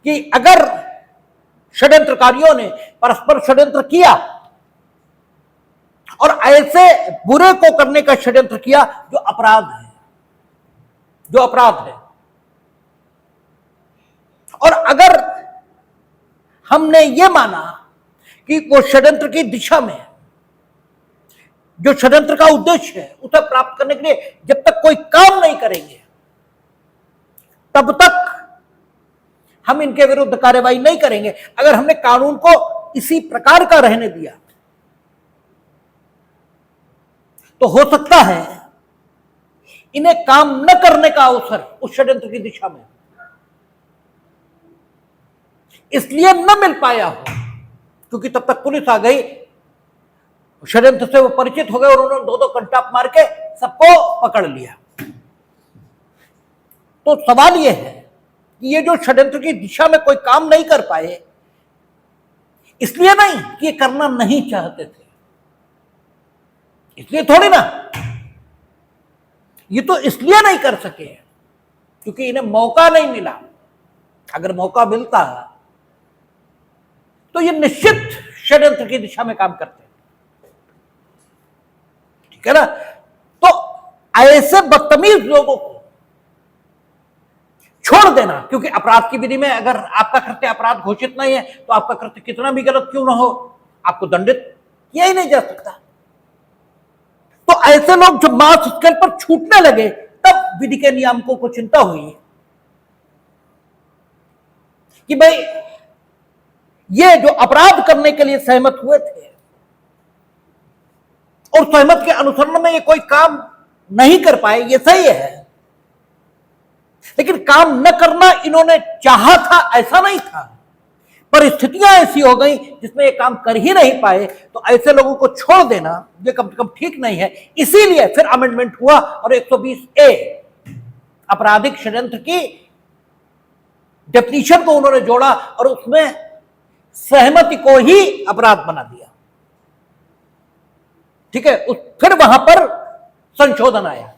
कि अगर षड्यंत्रकारियों ने परस्पर षड्यंत्र किया और ऐसे बुरे को करने का षड्यंत्र किया जो अपराध है, जो अपराध है, और अगर हमने ये माना कि वो षड्यंत्र की दिशा में जो षड्यंत्र का उद्देश्य है उसे प्राप्त करने के लिए जब तक कोई काम नहीं करेंगे तब तक हम इनके विरुद्ध कार्रवाई नहीं करेंगे। अगर हमने कानून को इसी प्रकार का रहने दिया तो हो सकता है इन्हें काम न करने का अवसर उस षड्यंत्र की दिशा में इसलिए न मिल पाया हो क्योंकि तब तक पुलिस आ गई, षड्यंत्र से वो परिचित हो गए और उन्होंने दो कंटाप मार के सबको पकड़ लिया। तो सवाल यह है कि ये जो षड्यंत्र की दिशा में कोई काम नहीं कर पाए, इसलिए नहीं कि ये करना नहीं चाहते थे, इसलिए थोड़ी ना, ये तो इसलिए नहीं कर सके क्योंकि इन्हें मौका नहीं मिला। अगर मौका मिलता तो ये निश्चित षड्यंत्र की दिशा में काम करते हैं, ठीक है ना। तो ऐसे बदतमीज लोगों को छोड़ देना, क्योंकि अपराध की विधि में अगर आपका कृत्य अपराध घोषित नहीं है तो आपका कृत्य कितना भी गलत क्यों ना हो आपको दंडित किया ही नहीं जा सकता। तो ऐसे लोग जब मास स्केल पर छूटने लगे तब विधि के नियामकों को चिंता हुई कि भाई ये जो अपराध करने के लिए सहमत हुए थे और सहमत के अनुसरण में ये कोई काम नहीं कर पाए, ये सही है, लेकिन काम न करना इन्होंने चाहा था ऐसा नहीं था, परिस्थितियां ऐसी हो गई जिसमें ये काम कर ही नहीं पाए। तो ऐसे लोगों को छोड़ देना ये कम से कम ठीक नहीं है। इसीलिए फिर अमेंडमेंट हुआ और 120A आपराधिक षड्यंत्र की डेफिनेशन को उन्होंने जोड़ा और उसमें सहमति को ही अपराध बना दिया, ठीक है। फिर वहां पर संशोधन आया।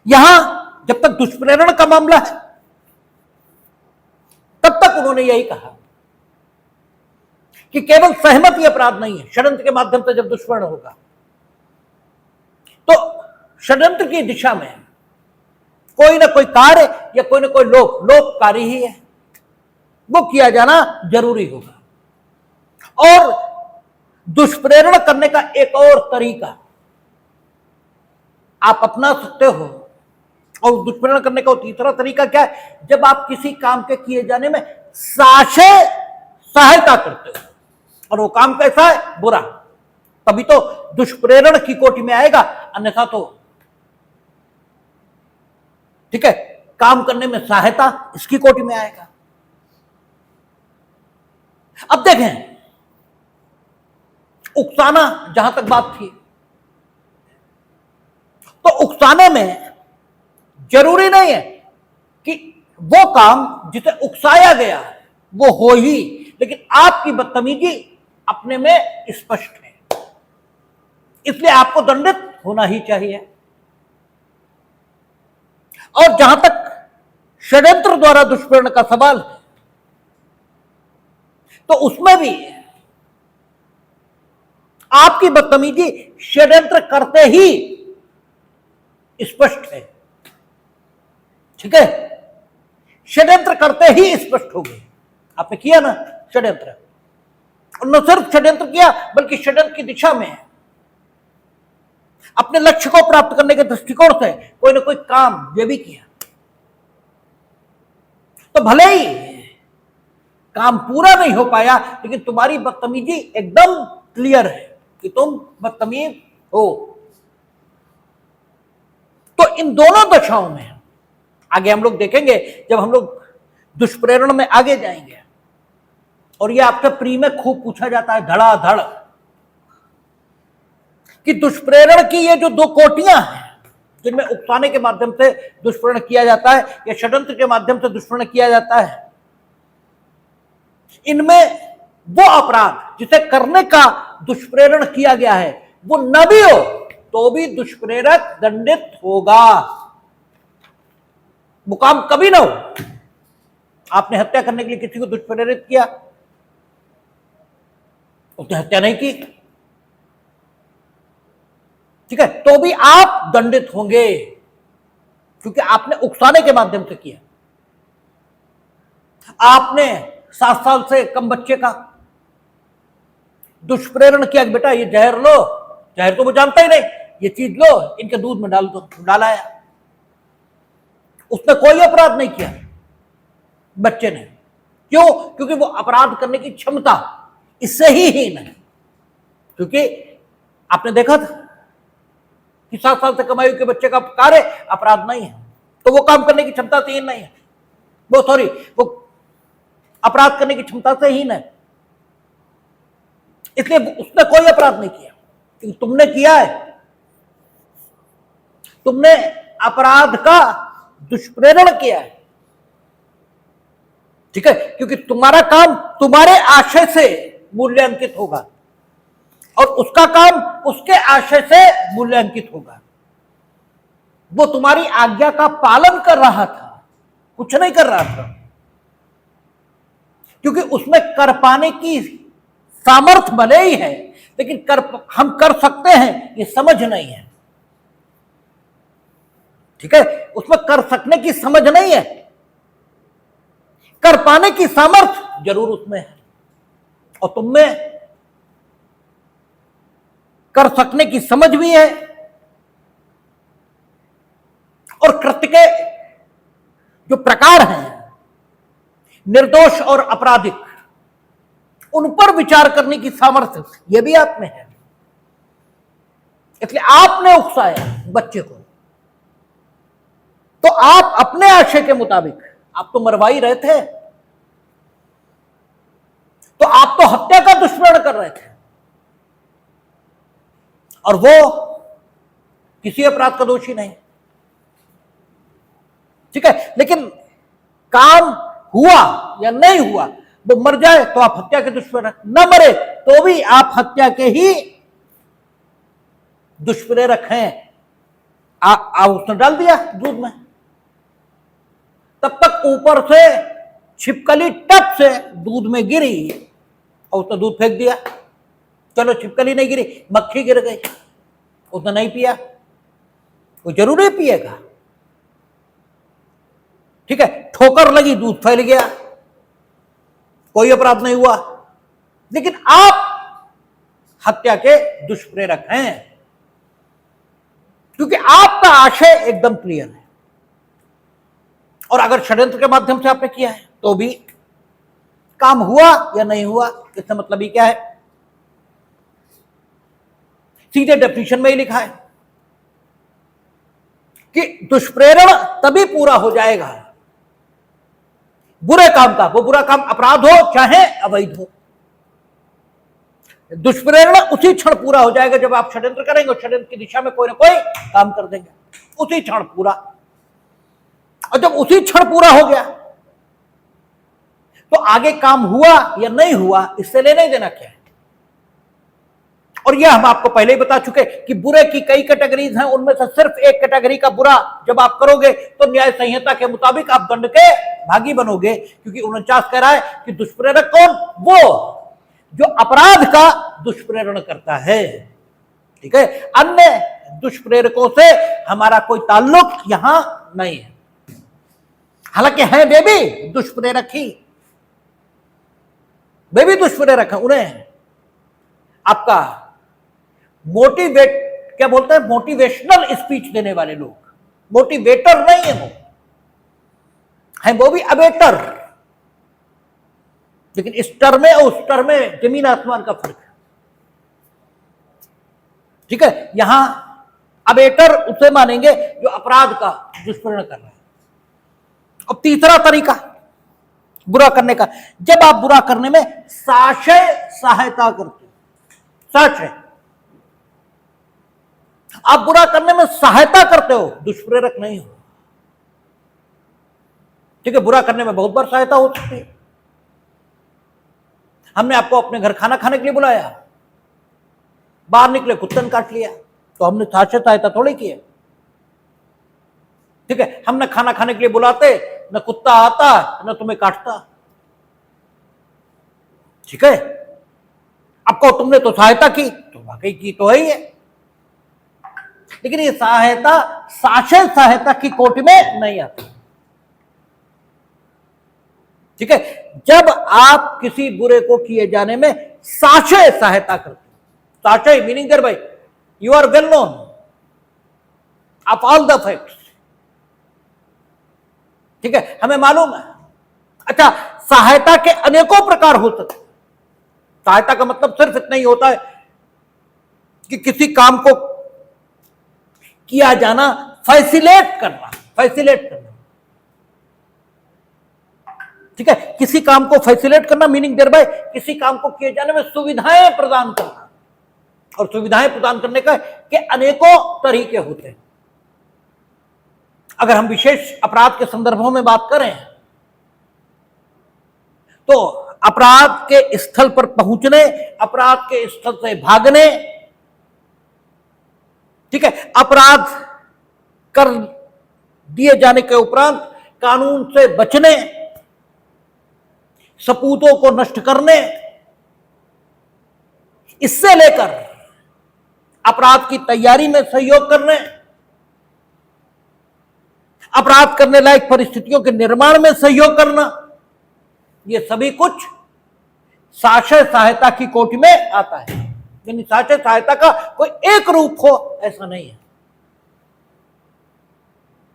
यहां जब तक दुष्प्रेरण का मामला है तब तक उन्होंने यही कहा कि केवल सहमति अपराध नहीं है, षड्यंत्र के माध्यम से जब दुष्प्रेरण होगा तो षड्यंत्र की दिशा में कोई ना कोई कार्य या कोई ना कोई लोक कार्य ही है, वो किया जाना जरूरी होगा। और दुष्प्रेरण करने का एक और तरीका आप अपना सकते हो, और दुष्प्रेरण करने का तीसरा तरीका क्या है, जब आप किसी काम के किए जाने में सहायता करते हो और वो काम कैसा है, बुरा, तभी तो दुष्प्रेरण की कोटि में आएगा, अन्यथा तो ठीक है काम करने में सहायता इसकी कोटि में आएगा। अब देखें, उकसाना जहां तक बात थी, तो उकसाने में जरूरी नहीं है कि वो काम जिसे उकसाया गया वो हो ही, लेकिन आपकी बदतमीजी अपने में स्पष्ट है, इसलिए आपको दंडित होना ही चाहिए। और जहां तक षड्यंत्र द्वारा दुष्प्रेरण का सवाल है, तो उसमें भी आपकी बदतमीजी षड्यंत्र करते ही स्पष्ट है, ठीक है, षड्यंत्र करते ही स्पष्ट हो गई। आपने किया ना षड्यंत्र, और न सिर्फ षड्यंत्र किया बल्कि षड्यंत्र की दिशा में अपने लक्ष्य को प्राप्त करने के दृष्टिकोण से कोई ना कोई काम ये भी किया, तो भले ही काम पूरा नहीं हो पाया, लेकिन तुम्हारी बदतमीजी एकदम क्लियर है कि तुम बदतमीज हो। तो इन दोनों दशाओं में आगे हम लोग देखेंगे, जब हम लोग दुष्प्रेरण में आगे जाएंगे, और ये आपसे प्री में खूब पूछा जाता है धड़ाधड़ कि दुष्प्रेरण की ये जो दो कोटियां हैं जिनमें उकसाने के माध्यम से दुष्प्रेरण किया जाता है या षड्यंत्र के माध्यम से दुष्प्रेरण किया जाता है, इनमें वो अपराध जिसे करने का दुष्प्रेरण किया गया है वो न भी हो तो भी दुष्प्रेरक दंडित होगा। वो काम कभी ना हो, आपने हत्या करने के लिए किसी को दुष्प्रेरित किया, उसने हत्या नहीं की, ठीक है, तो भी आप दंडित होंगे क्योंकि आपने उकसाने के माध्यम से किया। आपने 7 साल से कम बच्चे का दुष्प्रेरण किया कि बेटा ये जहर लो, जहर तो वो जानता ही नहीं, ये चीज लो इनके दूध में डाल दो, डालाया। उसने कोई अपराध नहीं किया बच्चे ने, क्यों? क्योंकि वो अपराध करने की क्षमता इससे ही हीन है। क्योंकि आपने देखा था कि 7 साल से कमाई के बच्चे का कार्य अपराध नहीं है, तो वो काम करने की क्षमता से हीन नहीं है, वो अपराध करने की क्षमता से हीन है, इसलिए उसने कोई अपराध नहीं किया। क्योंकि तुमने किया है, तुमने अपराध का दुष्प्रेरण किया है, ठीक है, क्योंकि तुम्हारा काम तुम्हारे आशय से मूल्यांकित होगा और उसका काम उसके आशय से मूल्यांकित होगा। वो तुम्हारी आज्ञा का पालन कर रहा था, कुछ नहीं कर रहा था, क्योंकि उसमें कर पाने की सामर्थ्य भले ही है, लेकिन हम कर सकते हैं ये समझ नहीं है, ठीक है, उसमें कर सकने की समझ नहीं है, कर पाने की सामर्थ्य जरूर उसमें है, और तुम में कर सकने की समझ भी है, और कृत्य के जो प्रकार हैं निर्दोष और आपराधिक, उन पर विचार करने की सामर्थ्य यह भी आप में है। इसलिए आपने उकसाया बच्चे को, तो आप अपने आशय के मुताबिक आप तो मरवा ही रहे थे, तो आप तो हत्या का दुष्प्रेरण कर रहे थे, और वो किसी अपराध का दोषी नहीं, ठीक है, लेकिन काम हुआ या नहीं हुआ, वो मर जाए तो आप हत्या के दुष्प्रेरक, न मरे तो भी आप हत्या के ही दुष्प्रेरक हैं। उसने डाल दिया दूध में, तब तक ऊपर से छिपकली टप से दूध में गिरी और उसने दूध फेंक दिया। चलो छिपकली नहीं गिरी, मक्खी गिर गई, उसने नहीं पिया, वो जरूरी पिएगा, ठीक है, ठोकर लगी, दूध फैल गया, कोई अपराध नहीं हुआ, लेकिन आप हत्या के दुष्प्रेरक हैं क्योंकि आपका आशय एकदम क्लियर है। और अगर षड्यंत्र के माध्यम से आपने किया है तो भी काम हुआ या नहीं हुआ, इसका मतलब ही क्या है? सीधे डेफिनेशन में ही लिखा है कि दुष्प्रेरण तभी पूरा हो जाएगा बुरे काम का, वो बुरा काम अपराध हो चाहे अवैध हो। दुष्प्रेरणा उसी क्षण पूरा हो जाएगा जब आप षड्यंत्र करेंगे और षड्यंत्र की दिशा में कोई ना कोई काम कर देंगे, उसी क्षण पूरा। और जब उसी क्षण पूरा हो गया तो आगे काम हुआ या नहीं हुआ इससे लेना ही देना क्या है। और यह हम आपको पहले ही बता चुके कि बुरे की कई कैटेगरीज हैं, उनमें से सिर्फ एक कैटेगरी का बुरा जब आप करोगे तो न्याय संहिता के मुताबिक आप दंड के भागी बनोगे, क्योंकि 49 कह रहा है कि दुष्प्रेरक कौन, वो जो अपराध का दुष्प्रेरण करता है। ठीक है, अन्य दुष्प्रेरकों से हमारा कोई ताल्लुक यहां नहीं है, हालांकि हैं वे भी दुष्प्रेरक ही, वे भी दुष्प्रेरक है। उन्हें आपका मोटिवेट क्या बोलते हैं, मोटिवेशनल स्पीच देने वाले लोग, मोटिवेटर नहीं है वो, है वो भी अबेटर, लेकिन इस टर्म में और उस टर्म में जमीन आसमान का फर्क है। ठीक है, यहां अबेटर उसे मानेंगे जो अपराध का दुष्प्रेरण कर रहा है। अब तीसरा तरीका बुरा करने का, जब आप बुरा करने में साशय सहायता करते हो, साशय आप बुरा करने में सहायता करते हो, दुष्प्रेरक नहीं हो। ठीक है, बुरा करने में बहुत बार सहायता हो सकती है। हमने आपको अपने घर खाना खाने के लिए बुलाया, बाहर निकले कुत्ते ने काट लिया, तो हमने साशय सहायता थोड़ी की है। ठीक है, हम न खाना खाने के लिए बुलाते, न कुत्ता आता, न तुम्हें काटता। ठीक है, आपको तुमने तो सहायता की, तो वाकई की तो है ही है, लेकिन ये सहायता साशय सहायता की कोटि में नहीं आती। ठीक है, जब आप किसी बुरे को किए जाने में साशय सहायता करते हो, साशय meaning thereby you are well known of all the facts. ठीक है, हमें मालूम है। अच्छा, सहायता के अनेकों प्रकार हो सकते। सहायता का मतलब सिर्फ इतना ही होता है कि किसी काम को किया जाना, फैसिलेट करना, फैसिलेट करना। ठीक है, किसी काम को फैसिलेट करना मीनिंग देयर बाय किसी काम को किए जाने में सुविधाएं प्रदान करना, और सुविधाएं प्रदान करने का के अनेकों तरीके होते हैं। अगर हम विशेष अपराध के संदर्भों में बात करें तो अपराध के स्थल पर पहुंचने, अपराध के स्थल से भागने, ठीक है, अपराध कर दिए जाने के उपरांत कानून से बचने, सपूतों को नष्ट करने, इससे लेकर अपराध की तैयारी में सहयोग करने, अपराध करने लायक परिस्थितियों के निर्माण में सहयोग करना, ये सभी कुछ साशय सहायता की कोटि में आता है। यानी साशय सहायता का कोई एक रूप हो ऐसा नहीं है।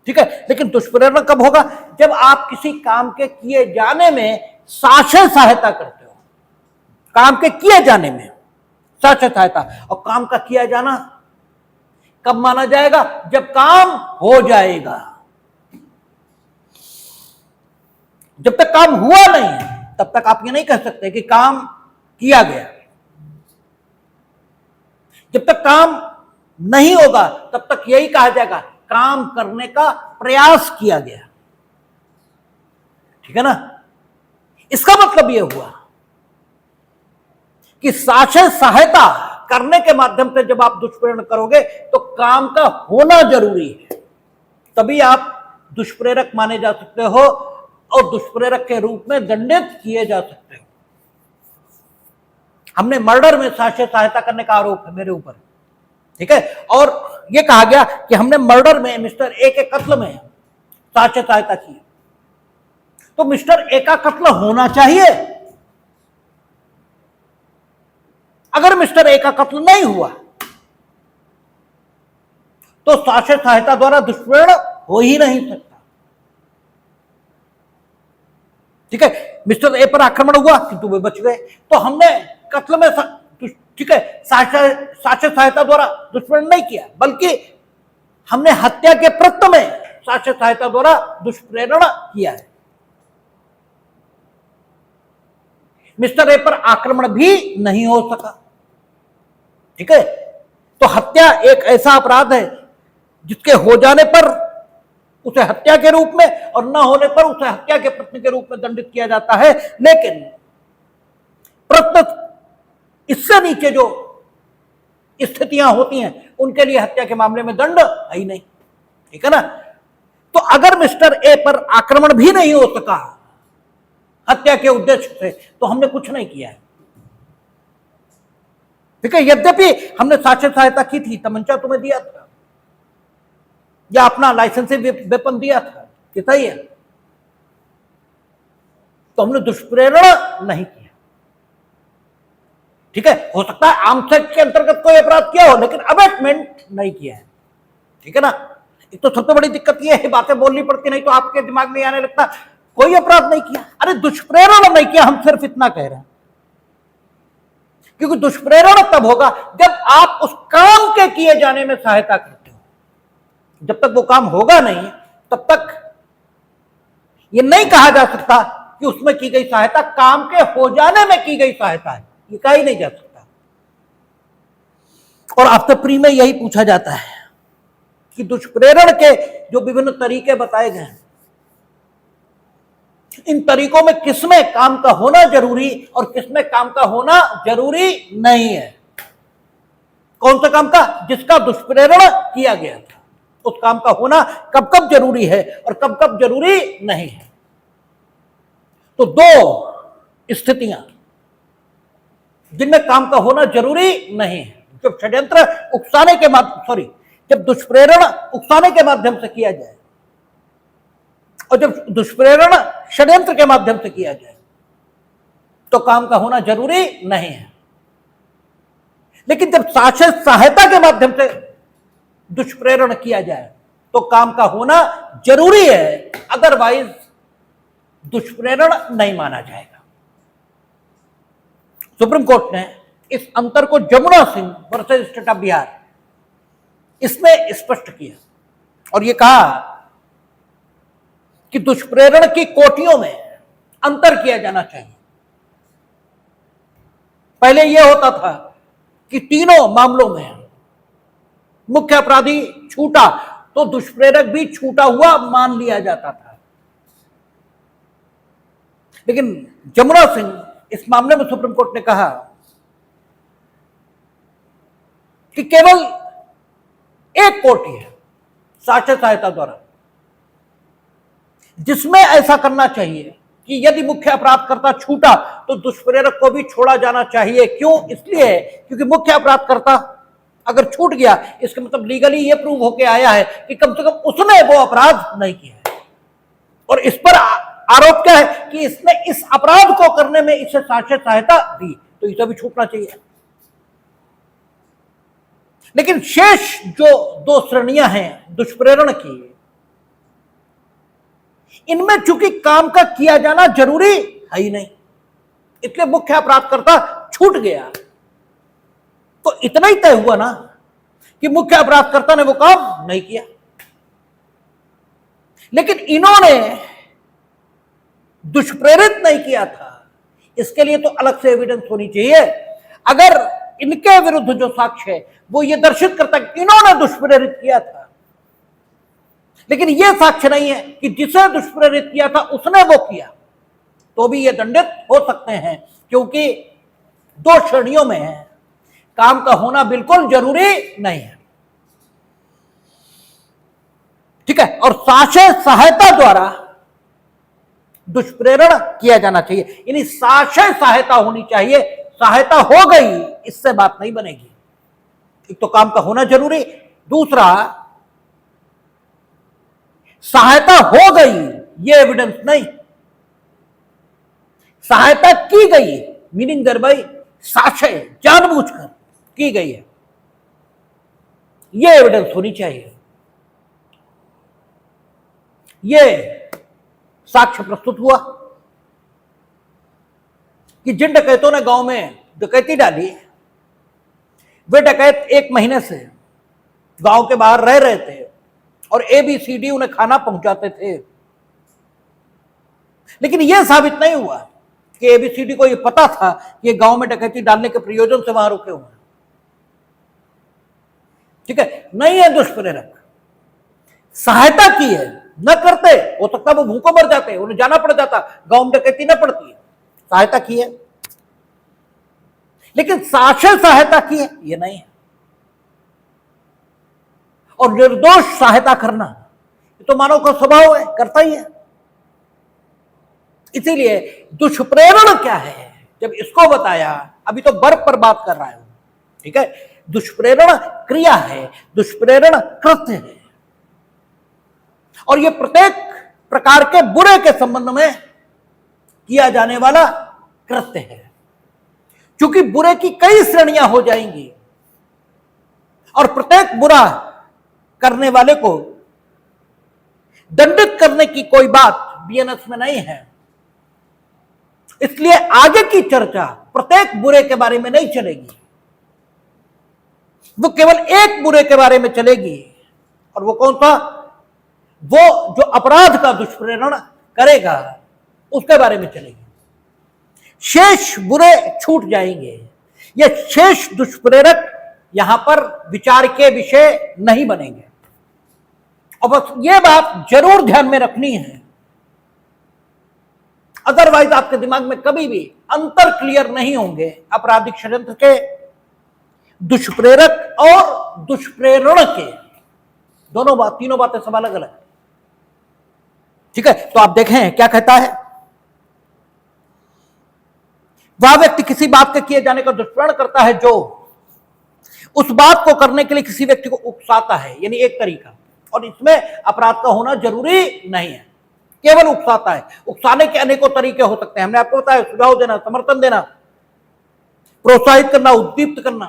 ठीक है, लेकिन दुष्प्रेरणा कब होगा, जब आप किसी काम के किए जाने में साशय सहायता करते हो, काम के किए जाने में साशय सहायता। और काम का किया जाना कब माना जाएगा, जब काम हो जाएगा। जब तक काम हुआ नहीं है तब तक आप ये नहीं कह सकते कि काम किया गया। जब तक काम नहीं होगा तब तक यही कहा जाएगा काम करने का प्रयास किया गया। ठीक है ना, इसका मतलब यह हुआ कि साशय सहायता करने के माध्यम से जब आप दुष्प्रेरण करोगे तो काम का होना जरूरी है, तभी आप दुष्प्रेरक माने जा सकते हो और दुष्प्रेरक के रूप में दंडित किए जा सकते हो। हमने मर्डर में साशय सहायता करने का आरोप है मेरे ऊपर। ठीक है, और यह कहा गया कि हमने मर्डर में मिस्टर ए के कत्ल में साशय सहायता की, तो मिस्टर ए का कत्ल होना चाहिए। अगर मिस्टर ए का कत्ल नहीं हुआ तो साशय सहायता द्वारा दुष्प्रेरण हो ही नहीं सकता। ठीक है, मिस्टर ए पर आक्रमण हुआ किंतु वे बच गए, तो हमने कत्ल में ठीक है, साक्ष्य सहायता द्वारा दुष्प्रेरण नहीं किया, बल्कि हमने हत्या के प्रत्य में साक्ष्य सहायता द्वारा दुष्प्रेरण किया है। मिस्टर ए पर आक्रमण भी नहीं हो सका। ठीक है, तो हत्या एक ऐसा अपराध है जिसके हो जाने पर उसे हत्या के रूप में और न होने पर उसे हत्या के प्रयत्न के रूप में दंडित किया जाता है। लेकिन प्रयत्न इससे नीचे जो स्थितियां होती हैं उनके लिए हत्या के मामले में दंड है ही नहीं। ठीक है ना, तो अगर मिस्टर ए पर आक्रमण भी नहीं हो सका हत्या के उद्देश्य से, तो हमने कुछ नहीं किया है। ठीक है, यद्यपि हमने साक्ष्य सहायता की थी, तमंचा तुम्हें दिया था या अपना लाइसेंसी वेपन दिया था, कितना ही है, तो हमने दुष्प्रेरण नहीं किया। ठीक है, हो सकता है आर्म्स एक्ट के अंतर्गत कोई अपराध किया हो, लेकिन अबैटमेंट नहीं किया है। ठीक है ना, एक तो सबसे बड़ी दिक्कत यह है, बातें बोलनी पड़ती, नहीं तो आपके दिमाग में आने लगता कोई अपराध नहीं किया। अरे दुष्प्रेरण नहीं किया, हम सिर्फ इतना कह रहे हैं, क्योंकि दुष्प्रेरण तब होगा जब आप उस काम के किए जाने में सहायता करते हो। जब तक वो काम होगा नहीं, तब तक ये नहीं कहा जा सकता कि उसमें की गई सहायता काम के हो जाने में की गई सहायता है, ये कहा ही नहीं जा सकता। और आफ्टर प्री में यही पूछा जाता है कि दुष्प्रेरण के जो विभिन्न तरीके बताए गए हैं, इन तरीकों में किसमें काम का होना जरूरी और किसमें काम का होना जरूरी नहीं है। कौन सा काम का? जिसका दुष्प्रेरण किया गया था, उस काम का होना कब कब जरूरी है और कब कब जरूरी नहीं है। तो दो स्थितियां जिनमें काम का होना जरूरी नहीं है, जब षड्यंत्र उकसाने के माध्यम जब दुष्प्रेरण उकसाने के माध्यम से किया जाए और जब दुष्प्रेरण षड्यंत्र के माध्यम से किया जाए तो काम का होना जरूरी नहीं है। लेकिन जब साक्ष्य सहायता के माध्यम से दुष्प्रेरण किया जाए तो काम का होना जरूरी है, अदरवाइज दुष्प्रेरण नहीं माना जाएगा। सुप्रीम कोर्ट ने इस अंतर को Jamuna Singh versus state of Bihar इसमें स्पष्ट किया और यह कहा कि दुष्प्रेरण की कोटियों में अंतर किया जाना चाहिए। पहले यह होता था कि तीनों मामलों में मुख्य अपराधी छूटा तो दुष्प्रेरक भी छूटा हुआ मान लिया जाता था। लेकिन जमुना सिंह इस मामले में सुप्रीम कोर्ट ने कहा कि केवल एक कोटि है साक्ष्य सहायता द्वारा जिसमें ऐसा करना चाहिए कि यदि मुख्य अपराधकर्ता छूटा तो दुष्प्रेरक को भी छोड़ा जाना चाहिए। क्यों? इसलिए क्योंकि मुख्य अपराधकर्ता अगर छूट गया, इसका मतलब लीगली यह प्रूव होके आया है कि कम से कम उसने वो अपराध नहीं किया है। और इस पर आरोप क्या है कि इसने इस अपराध को करने में इसे साक्ष्य सहायता दी, तो इसे भी छूटना चाहिए। लेकिन शेष जो दो श्रेणियां हैं दुष्प्रेरण की, इनमें चूंकि काम का किया जाना जरूरी है ही नहीं, इसलिए मुख्य अपराधकर्ता छूट गया तो इतना ही तय हुआ ना कि मुख्य अपराधकर्ता ने वो काम नहीं किया। लेकिन इन्होंने दुष्प्रेरित नहीं किया था, इसके लिए तो अलग से एविडेंस होनी चाहिए। अगर इनके विरुद्ध जो साक्ष्य है वो ये दर्शित करता है कि इन्होंने दुष्प्रेरित किया था, लेकिन यह साक्ष्य नहीं है कि जिसे दुष्प्रेरित किया था उसने वो किया, तो भी ये दंडित हो सकते हैं, क्योंकि दो श्रेणियों में है, काम का होना बिल्कुल जरूरी नहीं है। ठीक है, और साक्ष्य सहायता द्वारा दुष्प्रेरण किया जाना चाहिए, यानी साक्ष्य सहायता होनी चाहिए। सहायता हो गई इससे बात नहीं बनेगी। एक तो काम का होना जरूरी, दूसरा सहायता हो गई ये एविडेंस नहीं, सहायता की गई मीनिंग देयर बाय साक्ष्य जानबूझकर की गई है, ये एविडेंस होनी चाहिए। ये साक्ष्य प्रस्तुत हुआ कि जिन डकैतों ने गांव में डकैती डाली वे डकैत 1 महीने से गांव के बाहर रह रहे थे और ABCD उन्हें खाना पहुंचाते थे, लेकिन यह साबित नहीं हुआ कि ABCD को यह पता था कि ये गांव में डकैती डालने के प्रयोजन से वहां रुके हुए हैं। ठीक है, नहीं है दुष्प्रेरक, सहायता की है, न करते हो सकता वो भूखों मर जाते, उन्हें जाना पड़ जाता, गांव में डकैती न पड़ती है, सहायता की है, लेकिन साक्षर सहायता की है ये नहीं है। और निर्दोष सहायता करना ये तो मानव का स्वभाव है, करता ही है। इसीलिए दुष्प्रेरण क्या है, जब इसको बताया, अभी तो बर्फ पर बात कर रहा है, ठीक है, दुष्प्रेरण क्रिया है, दुष्प्रेरण कृत्य है, और यह प्रत्येक प्रकार के बुरे के संबंध में किया जाने वाला कृत्य है। क्योंकि बुरे की कई श्रेणियां हो जाएंगी और प्रत्येक बुरा करने वाले को दंडित करने की कोई बात BNS में नहीं है। इसलिए आगे की चर्चा प्रत्येक बुरे के बारे में नहीं चलेगी, वो केवल एक बुरे के बारे में चलेगी, और वो कौन सा? वो जो अपराध का दुष्प्रेरण करेगा उसके बारे में चलेगी। शेष बुरे छूट जाएंगे। ये शेष दुष्प्रेरक यहां पर विचार के विषय नहीं बनेंगे। और बस ये बात जरूर ध्यान में रखनी है, अदरवाइज आपके दिमाग में कभी भी अंतर क्लियर नहीं होंगे आपराधिक षड्यंत्र के, दुष्प्रेरक और दुष्प्रेरण के। तीनों बातें सब अलग अलग। ठीक है, तो आप देखें क्या कहता है। वह व्यक्ति किसी बात के किए जाने का दुष्प्रेरण करता है जो उस बात को करने के लिए किसी व्यक्ति को उकसाता है, यानी एक तरीका। और इसमें अपराध का होना जरूरी नहीं है, केवल उकसाता है। उकसाने के अनेकों तरीके हो सकते हैं, हमने आपको बताया, सुझाव देना, समर्थन देना, प्रोत्साहित करना, उद्दीप्त करना,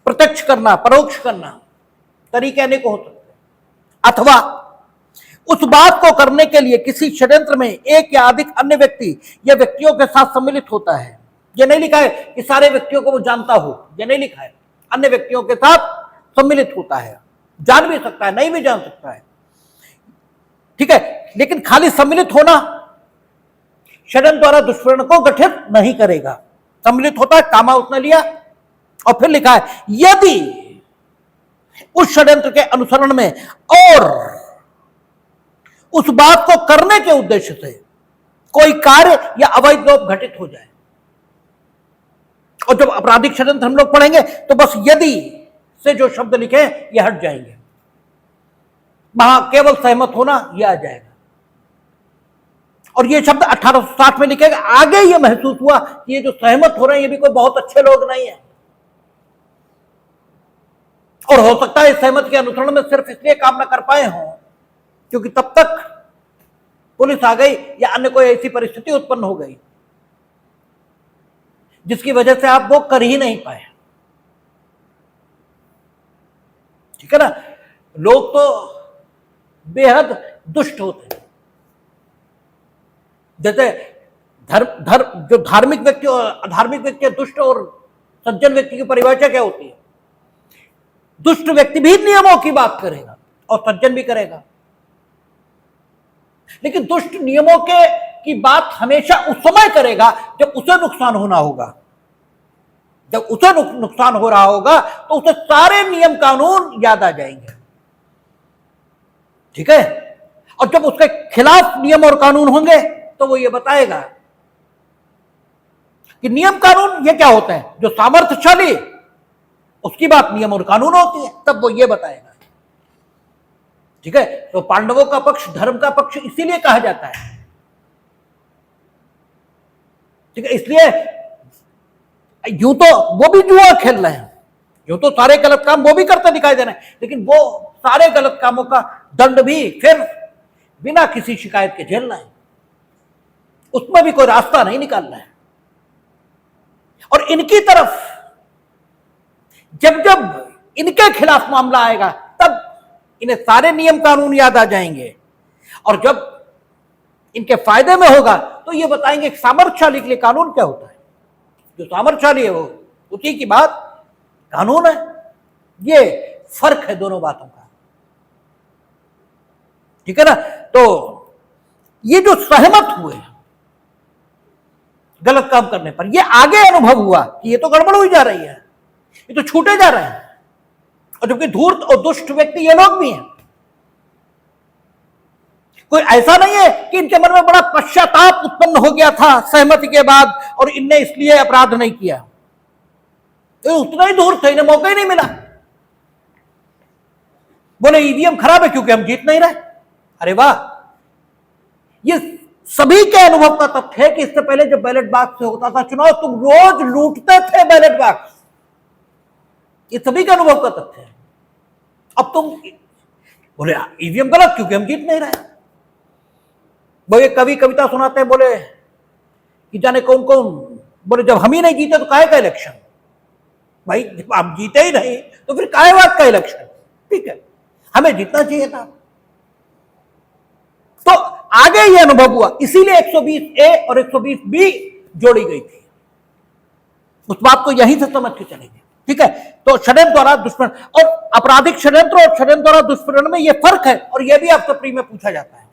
प्रत्यक्ष करना, परोक्ष करना, तरीके अनेकों हो सकते हैं। अथवा उस बात को करने के लिए किसी षड्यंत्र में एक या अधिक अन्य व्यक्ति या व्यक्तियों के साथ सम्मिलित होता है। यह नहीं लिखा है कि सारे व्यक्तियों को वो जानता हो, यह नहीं लिखा है। अन्य व्यक्तियों के साथ सम्मिलित होता है, जान भी सकता है, नहीं भी जान सकता है, ठीक है, लेकिन खाली सम्मिलित होना षड्यंत्र द्वारा दुष्प्रेरण को गठित नहीं करेगा। सम्मिलित होता है, कामा उसने लिया, और फिर लिखा है यदि उस षड्यंत्र के अनुसरण में और उस बात को करने के उद्देश्य से कोई कार्य या अवैध लोभ घटित हो जाए। और जब आपराधिक षड्यंत्र हम लोग पढ़ेंगे तो बस यदि से जो शब्द लिखे ये हट जाएंगे, वहां केवल सहमत होना यह आ जाएगा। और ये शब्द 1860 में लिखेगा। आगे ये महसूस हुआ कि ये जो सहमत हो रहे हैं ये भी कोई बहुत अच्छे लोग नहीं है, और हो सकता है सहमत के अनुसरण में सिर्फ इसलिए काम न कर पाए हों क्योंकि तब तक पुलिस आ गई या अन्य कोई ऐसी परिस्थिति उत्पन्न हो गई जिसकी वजह से आप वो कर ही नहीं पाए। ठीक है ना, लोग तो बेहद दुष्ट होते हैं। जैसे जो धार्मिक व्यक्ति और अधार्मिक व्यक्ति, दुष्ट और सज्जन व्यक्ति की परिभाषा क्या होती है? दुष्ट व्यक्ति भी नियमों की बात करेगा और सज्जन भी करेगा, लेकिन दुष्ट नियमों की बात हमेशा उस समय करेगा जब उसे नुकसान होना होगा। जब उसे नुकसान हो रहा होगा तो उसे सारे नियम कानून याद आ जाएंगे। ठीक है, और जब उसके खिलाफ नियम और कानून होंगे तो वो ये बताएगा कि नियम कानून ये क्या होते हैं। जो सामर्थ्यशाली उसकी बात नियम और कानून होती है, तब वो ये बताएगा। ठीक है, तो पांडवों का पक्ष धर्म का पक्ष इसीलिए कहा जाता है। ठीक है, इसलिए यूं तो वो भी जुआ खेल रहे हैं, यूं तो सारे गलत काम वो भी करते दिखाई दे रहे हैं, लेकिन वो सारे गलत कामों का दंड भी फिर बिना किसी शिकायत के झेलना है, उसमें भी कोई रास्ता नहीं निकालना है। और इनकी तरफ जब जब इनके खिलाफ मामला आएगा तब इन्हें सारे नियम कानून याद आ जाएंगे, और जब इनके फायदे में होगा तो ये बताएंगे सामर्थ्यशाली के लिए कानून क्या होता है। जो सामर्थ्यशाली है वो उसी की बात कानून है। ये फर्क है दोनों बातों का, ठीक है ना। तो ये जो सहमत हुए गलत काम करने पर, ये आगे अनुभव हुआ कि ये तो गड़बड़ हुई जा रही है, ये तो छूटे जा रहे हैं, और जबकि धूर्त और दुष्ट व्यक्ति ये लोग भी हैं। कोई ऐसा नहीं है कि इनके मन में बड़ा पश्चाताप उत्पन्न हो गया था सहमति के बाद और इनने इसलिए अपराध नहीं किया, तो उतना ही धूर्त थे, इन्हें मौका ही नहीं मिला। बोले ईवीएम खराब है क्योंकि हम जीत नहीं रहे। अरे वाह, ये सभी के अनुभव का तथ्य है कि इससे पहले जब बैलेट बॉक्स से होता था चुनाव, तुम रोज लूटते थे बैलेट बॉक्स, ये सभी के अनुभव का तथ्य है। अब तुम बोले ईवीएम गलत क्योंकि हम जीत नहीं रहे। वो एक कवि कविता सुनाते हैं, बोले कि जाने कौन कौन, बोले जब हम ही नहीं जीते तो काहे का इलेक्शन। भाई जब आप जीते ही नहीं तो फिर काहे बात का इलेक्शन, ठीक है, हमें जीतना चाहिए था। तो आगे ये अनुभव हुआ, इसीलिए 120A और 120B जोड़ी गई थी। उस बात को यहीं से समझ के चलेंगे, ठीक है। तो षड्यंत्र द्वारा दुष्प्रेरण और आपराधिक षड्यंत्र और षड्यंत्र द्वारा दुष्प्रेरण में यह फर्क है, और यह भी आपसे प्री में पूछा जाता है।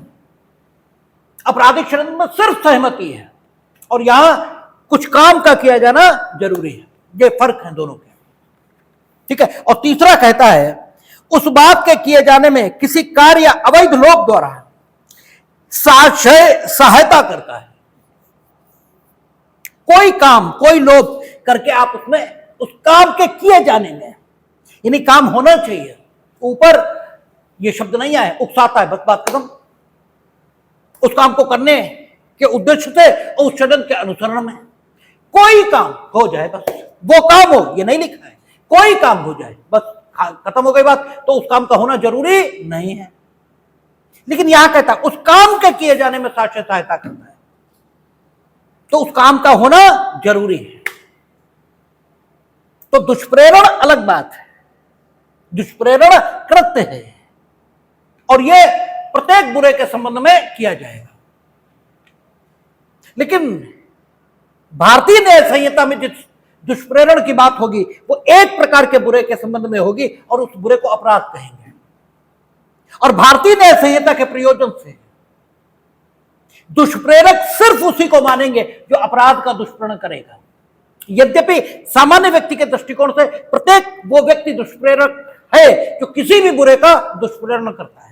आपराधिक षड्यंत्र में सिर्फ सहमति है और यहां कुछ काम का किया जाना जरूरी है, ये फर्क है दोनों के, ठीक है। और तीसरा कहता है उस बात के किए जाने में किसी कार्य या अवैध लोक द्वारा सहायता करता है। कोई काम कोई लोग करके आप उसमें उस काम के किए जाने में, यानी काम होना चाहिए, ऊपर ये शब्द नहीं आए, उकसाता है, बस बात खत्म। उस काम को करने के उद्देश्य से और उस षड्यंत्र के अनुसरण में कोई काम हो जाए, बस वो काम हो, ये नहीं लिखा है, कोई काम हो जाए बस खत्म हो गई बात। तो उस काम का होना जरूरी नहीं है, लेकिन यहां कहता है उस काम के किए जाने में साक्ष्य सहायता करता है, तो उस काम का होना जरूरी है। तो दुष्प्रेरण अलग बात है, दुष्प्रेरण कृत्य है, और यह प्रत्येक बुरे के संबंध में किया जाएगा। लेकिन भारतीय न्याय संहिता में जिस दुष्प्रेरण की बात होगी वो एक प्रकार के बुरे के संबंध में होगी, और उस बुरे को अपराध कहेंगे। और भारतीय न्याय संहिता के प्रयोजन से दुष्प्रेरक सिर्फ उसी को मानेंगे जो अपराध का दुष्प्रेरण करेगा। यद्यपि सामान्य व्यक्ति के दृष्टिकोण से प्रत्येक वो व्यक्ति दुष्प्रेरक है जो किसी भी बुरे का दुष्प्रेरण करता है।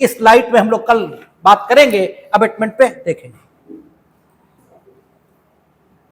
इस लाइट में हम लोग कल बात करेंगे, अबेटमेंट पे देखेंगे।